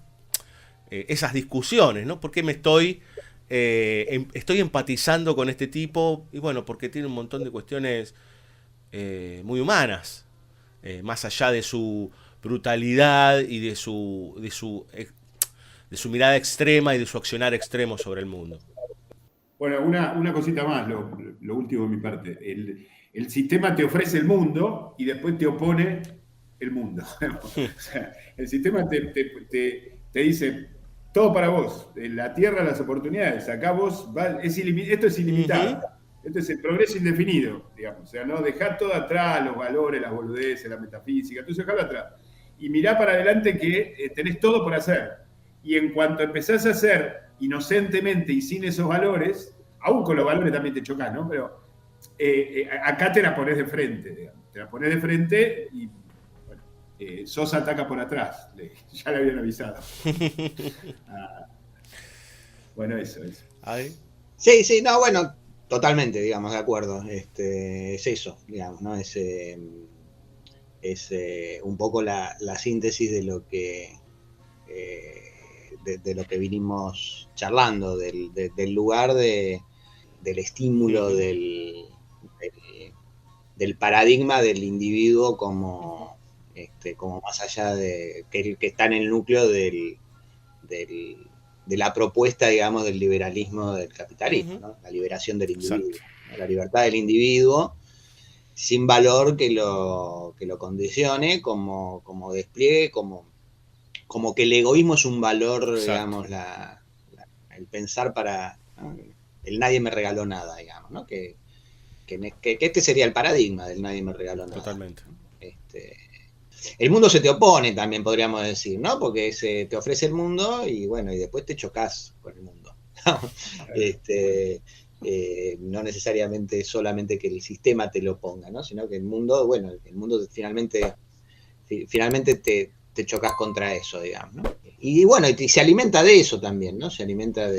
esas discusiones, ¿no? ¿Por qué me estoy empatizando con este tipo? Y bueno, porque tiene un montón de cuestiones muy humanas, más allá de su brutalidad y de su mirada extrema y de su accionar extremo sobre el mundo. Bueno, una cosita más, lo último de mi parte. El sistema te ofrece el mundo y después te opone el mundo. O sea, el sistema te dice, todo para vos, la tierra, las oportunidades, acá vos, esto es ilimitado. Esto es el progreso indefinido, digamos. O sea, no, dejá todo atrás, los valores, las boludeces, la metafísica, todo eso dejalo atrás. Y mirá para adelante que tenés todo por hacer. Y en cuanto empezás a hacer inocentemente y sin esos valores, aún con los valores también te chocás, ¿no? Pero acá te la ponés de frente, digamos. Te la ponés de frente y, bueno, Sosa ataca por atrás. Ya le habían avisado. Bueno, eso. ¿Ahí? Sí, no, bueno, totalmente, digamos, de acuerdo. Es eso, digamos, ¿no? Es un poco la síntesis de lo que de lo que vinimos charlando, del lugar del estímulo, del paradigma del individuo como más allá de que está en el núcleo de la propuesta, digamos, del liberalismo del capitalismo, ¿no? La liberación del individuo, ¿no? La libertad del individuo sin valor que lo condicione, como despliegue, como que el egoísmo es un valor, digamos, el pensar para, ¿no? El nadie me regaló nada, digamos, ¿no? Que este sería el paradigma del nadie me regaló nada. Totalmente. el mundo se te opone también, podríamos decir, ¿no? Porque te ofrece el mundo y bueno, y después te chocas con el mundo. No necesariamente solamente que el sistema te lo ponga, ¿no? Sino que el mundo, bueno, el mundo finalmente te chocas contra eso, digamos, ¿no? Y bueno, y se alimenta de eso también, ¿no? Se alimenta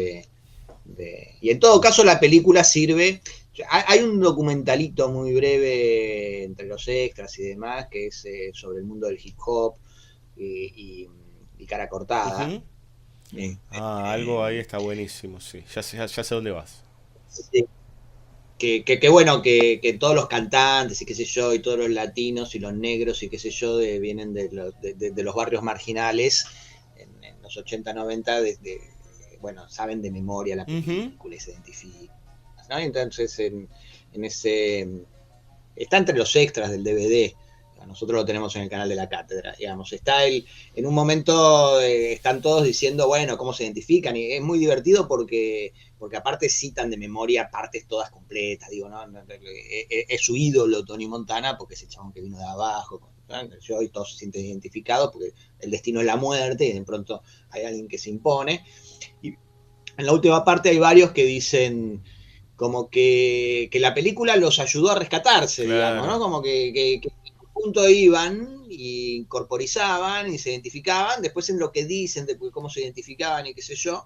y en todo caso la película sirve. Hay un documentalito muy breve entre los extras y demás que es sobre el mundo del hip hop y Cara Cortada. Uh-huh. Algo ahí está buenísimo, sí. Ya sé dónde vas. Sí. Que bueno, que todos los cantantes y qué sé yo, y todos los latinos y los negros y qué sé yo, vienen de los barrios marginales en los 80, 90, bueno, saben de memoria la película y se identifican, ¿no? Entonces, está entre los extras del DVD. Nosotros lo tenemos en el canal de la cátedra, digamos. En un momento están todos diciendo, bueno, cómo se identifican, y es muy divertido porque aparte citan de memoria partes todas completas, digo, ¿no? Es su ídolo Tony Montana porque es el chabón que vino de abajo, ¿no? Yo, y todos se sienten identificados porque el destino es la muerte y de pronto hay alguien que se impone. Y en la última parte hay varios que dicen como que la película los ayudó a rescatarse, claro, digamos, ¿no? Como que punto iban y corporizaban y se identificaban, después en lo que dicen, de cómo se identificaban y qué sé yo,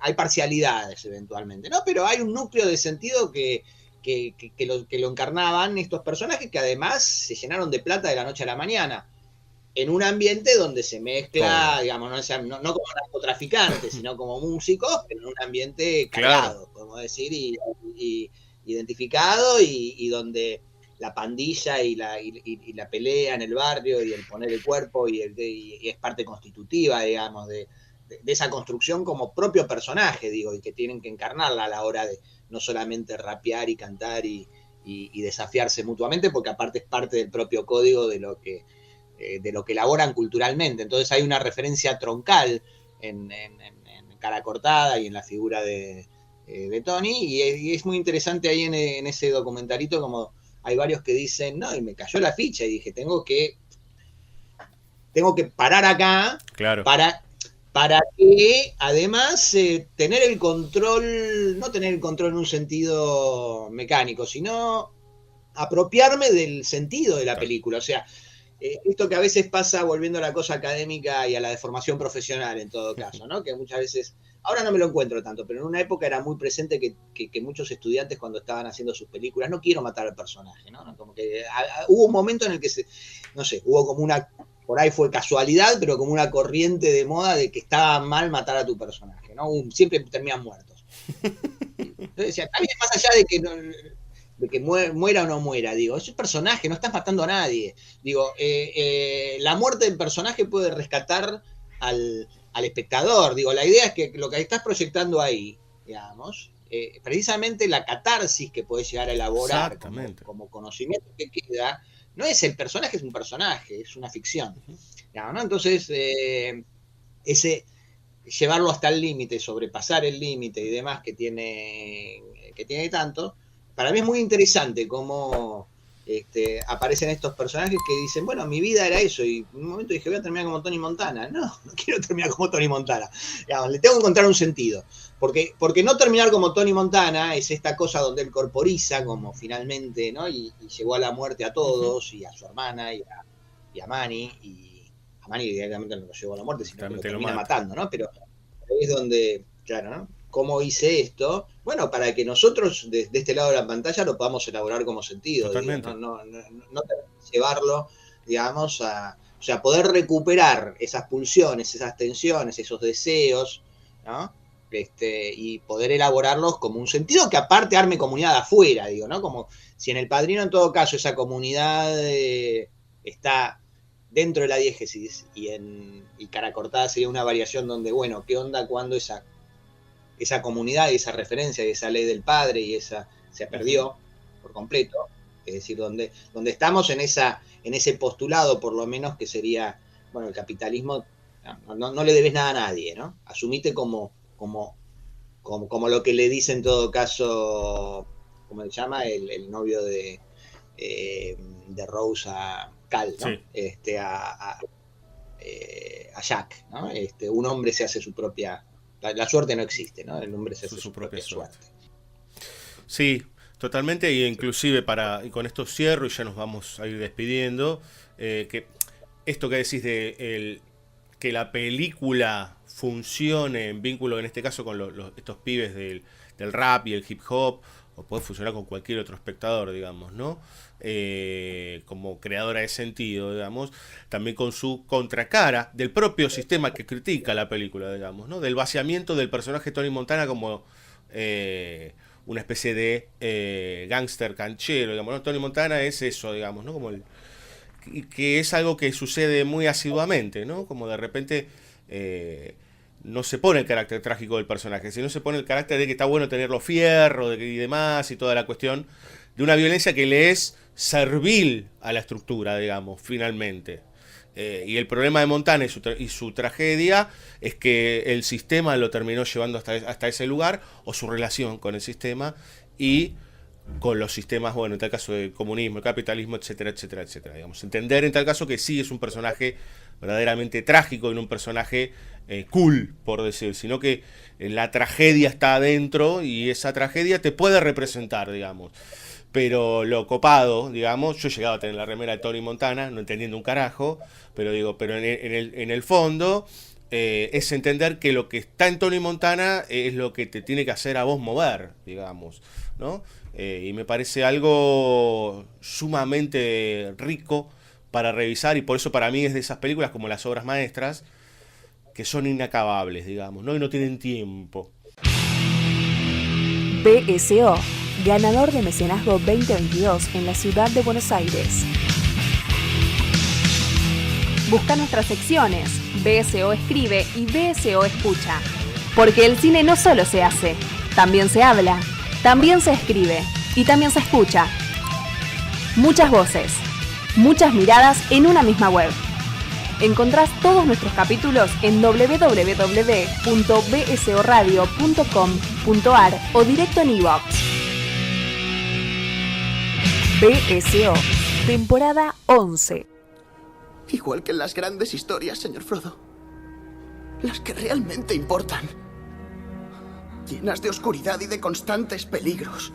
hay parcialidades eventualmente, ¿no? Pero hay un núcleo de sentido que lo encarnaban estos personajes que además se llenaron de plata de la noche a la mañana, en un ambiente donde se mezcla, digamos, no como narcotraficantes, sino como músicos, pero en un ambiente cargado, podemos decir, y identificado, y donde la pandilla y la pelea en el barrio y el poner el cuerpo y es parte constitutiva, digamos, de esa construcción como propio personaje, digo, y que tienen que encarnarla a la hora de no solamente rapear y cantar y desafiarse mutuamente, porque aparte es parte del propio código de lo que elaboran culturalmente. Entonces hay una referencia troncal en Cara Cortada y en la figura de Tony, y es muy interesante ahí en ese documentalito, como hay varios que dicen, no, y me cayó la ficha y dije, tengo que parar acá, claro, para que además tener el control, no tener el control en un sentido mecánico, sino apropiarme del sentido de la película. O sea, esto que a veces pasa volviendo a la cosa académica y a la deformación profesional en todo caso, ¿no? Que muchas veces, ahora no me lo encuentro tanto, pero en una época era muy presente que muchos estudiantes cuando estaban haciendo sus películas, no quiero matar al personaje, ¿no? Como que hubo un momento en el que no sé, hubo como una, por ahí fue casualidad, pero como una corriente de moda de que estaba mal matar a tu personaje, ¿no? Siempre terminan muertos. Entonces decía, está bien, más allá de que muera o no muera, digo, es un personaje, no estás matando a nadie. Digo, la muerte del personaje puede rescatar al espectador. Digo, la idea es que lo que estás proyectando ahí, digamos, precisamente la catarsis que puedes llegar a elaborar como conocimiento que queda, no es el personaje, es un personaje, es una ficción. Digamos, ¿no? Entonces, ese llevarlo hasta el límite, sobrepasar el límite y demás que tiene tanto, para mí es muy interesante cómo aparecen estos personajes que dicen, bueno, mi vida era eso, y en un momento dije, voy a terminar como Tony Montana. No quiero terminar como Tony Montana. Digamos, le tengo que encontrar un sentido. Porque no terminar como Tony Montana es esta cosa donde él corporiza, como finalmente, ¿no? Y llevó a la muerte a todos, y a su hermana, y a Manny, y a Manny directamente no lo llevó a la muerte, sino que lo termina matando, ¿no? Pero es donde, claro, ¿no? ¿Cómo hice esto? Bueno, para que nosotros de este lado de la pantalla lo podamos elaborar como sentido. Digo, no llevarlo, digamos, o sea, poder recuperar esas pulsiones, esas tensiones, esos deseos, ¿no? Y poder elaborarlos como un sentido que aparte arme comunidad afuera, digo, ¿no? Como si en El Padrino, en todo caso, esa comunidad está dentro de la diégesis y Cara Cortada sería una variación donde, bueno, ¿qué onda cuando esa comunidad y esa referencia y esa ley del padre y esa se perdió por completo? Es decir, donde estamos en ese postulado, por lo menos, que sería, bueno, el capitalismo, no le debes nada a nadie, ¿no? Asumite como lo que le dice en todo caso, ¿cómo se llama? El novio de Rose a Cal, ¿no? Sí. A Jack, ¿no? Un hombre se hace su propia... La suerte no existe, ¿no? El hombre se hace su propia suerte. Sí, totalmente, y inclusive y con esto cierro y ya nos vamos a ir despidiendo, que esto que decís de que la película funcione en vínculo, en este caso con estos pibes del rap y el hip hop, o puede funcionar con cualquier otro espectador, digamos, ¿no? Como creadora de sentido, digamos, también con su contracara del propio sistema que critica la película, digamos, ¿no? Del vaciamiento del personaje Tony Montana como una especie de gángster canchero, digamos, ¿no? Tony Montana es eso, digamos, ¿no? Como que es algo que sucede muy asiduamente, ¿no? Como de repente no se pone el carácter trágico del personaje, sino se pone el carácter de que está bueno tenerlo fierro y demás, y toda la cuestión de una violencia que le es servil a la estructura, digamos, finalmente. Y el problema de Montana y su tragedia es que el sistema lo terminó llevando hasta ese lugar, o su relación con el sistema y con los sistemas, bueno, en tal caso del comunismo, el capitalismo, etcétera, etcétera, etcétera. Digamos, entender en tal caso que sí es un personaje verdaderamente trágico y no un personaje cool, por decir, sino que la tragedia está adentro y esa tragedia te puede representar, digamos. Pero lo copado, digamos, yo he llegado a tener la remera de Tony Montana, no entendiendo un carajo, pero en el fondo es entender que lo que está en Tony Montana es lo que te tiene que hacer a vos mover, digamos, ¿no? Y me parece algo sumamente rico para revisar, y por eso para mí es de esas películas como las obras maestras que son inacabables, digamos, ¿no? Y no tienen tiempo. BSO, ganador de Mecenazgo 2022 en la ciudad de Buenos Aires. Busca nuestras secciones, BSO Escribe y BSO Escucha. Porque el cine no solo se hace, también se habla, también se escribe y también se escucha. Muchas voces, muchas miradas en una misma web. Encontrás todos nuestros capítulos en www.bsoradio.com.ar o directo en iVoox. BSO, temporada 11. Igual que en las grandes historias, señor Frodo. Las que realmente importan. Llenas de oscuridad y de constantes peligros.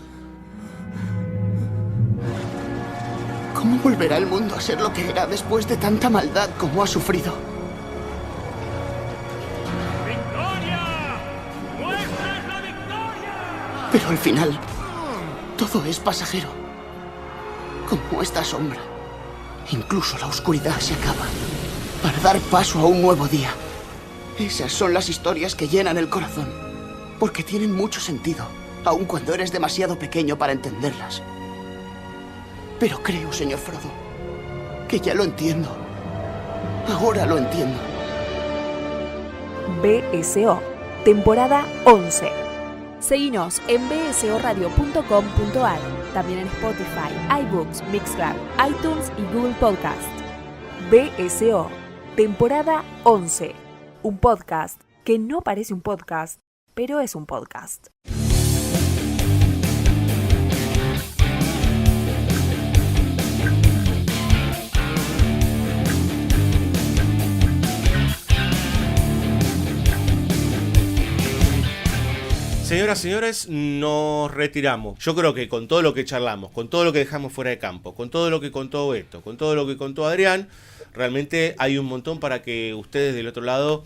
¿Cómo volverá el mundo a ser lo que era después de tanta maldad como ha sufrido? ¡Victoria! ¡Nuestra es la victoria! Pero al final, todo es pasajero. Como esta sombra. Incluso la oscuridad se acaba para dar paso a un nuevo día. Esas son las historias que llenan el corazón, porque tienen mucho sentido, aun cuando eres demasiado pequeño para entenderlas. Pero creo, señor Frodo, que ya lo entiendo. Ahora lo entiendo. BSO, temporada 11. Seguinos en bsoradio.com.ar, también en Spotify, iBooks, Mixcloud, iTunes y Google Podcast. BSO, temporada 11. Un podcast que no parece un podcast, pero es un podcast. Señoras y señores, nos retiramos. Yo creo que con todo lo que charlamos, con todo lo que dejamos fuera de campo, con todo lo que contó Beto, con todo lo que contó Adrián, realmente hay un montón para que ustedes del otro lado,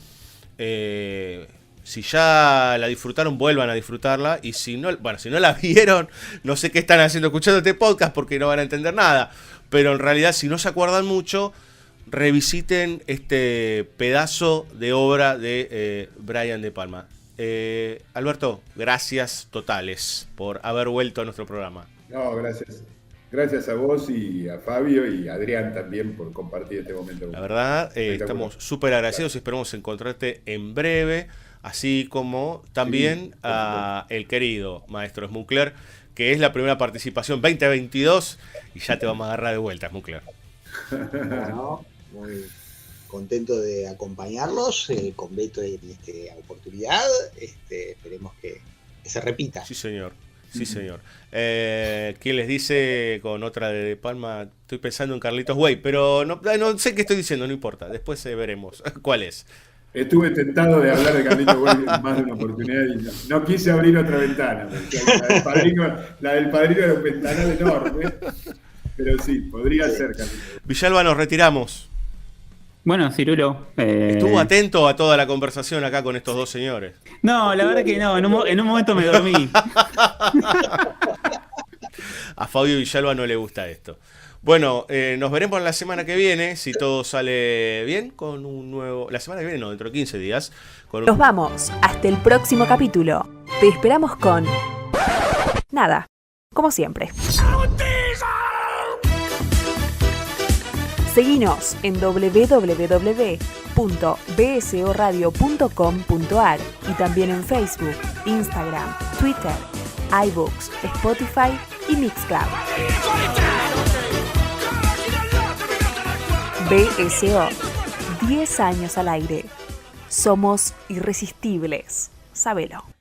si ya la disfrutaron, vuelvan a disfrutarla. Y si no, bueno, si no la vieron, no sé qué están haciendo escuchando este podcast porque no van a entender nada. Pero en realidad, si no se acuerdan mucho, revisiten este pedazo de obra de Brian De Palma. Alberto, gracias totales por haber vuelto a nuestro programa. No, gracias. Gracias a vos y a Fabio y a Adrián también por compartir este momento. La verdad, estamos súper agradecidos y esperamos encontrarte en breve, así como también a el querido maestro Smukler, que es la primera participación 2022 y ya te vamos a agarrar de vuelta, Smukler. Bueno, muy contento de acompañarlos con Beto en esta oportunidad. Esperemos que se repita. Sí, señor. Sí, señor. ¿Quién les dice con otra de Palma? Estoy pensando en Carlitos Way, pero no sé qué estoy diciendo, no importa. Después veremos cuál es. Estuve tentado de hablar de Carlitos Way más de una oportunidad y no quise abrir otra ventana. La del padrino era un ventanal enorme, pero sí, podría ser Carlitos. Villalba, nos retiramos. Bueno, Cirulo. Estuvo atento a toda la conversación acá con estos dos señores. No, la verdad que no, en un momento me dormí. A Fabio Villalba no le gusta esto. Bueno, nos veremos la semana que viene, si todo sale bien, con un nuevo... La semana que viene, no, dentro de 15 días. Nos vamos, hasta el próximo capítulo. Te esperamos con... nada, como siempre. Seguinos en www.bsoradio.com.ar y también en Facebook, Instagram, Twitter, iBooks, Spotify y Mixcloud. BSO, 10 años al aire. Somos irresistibles. Sábelo.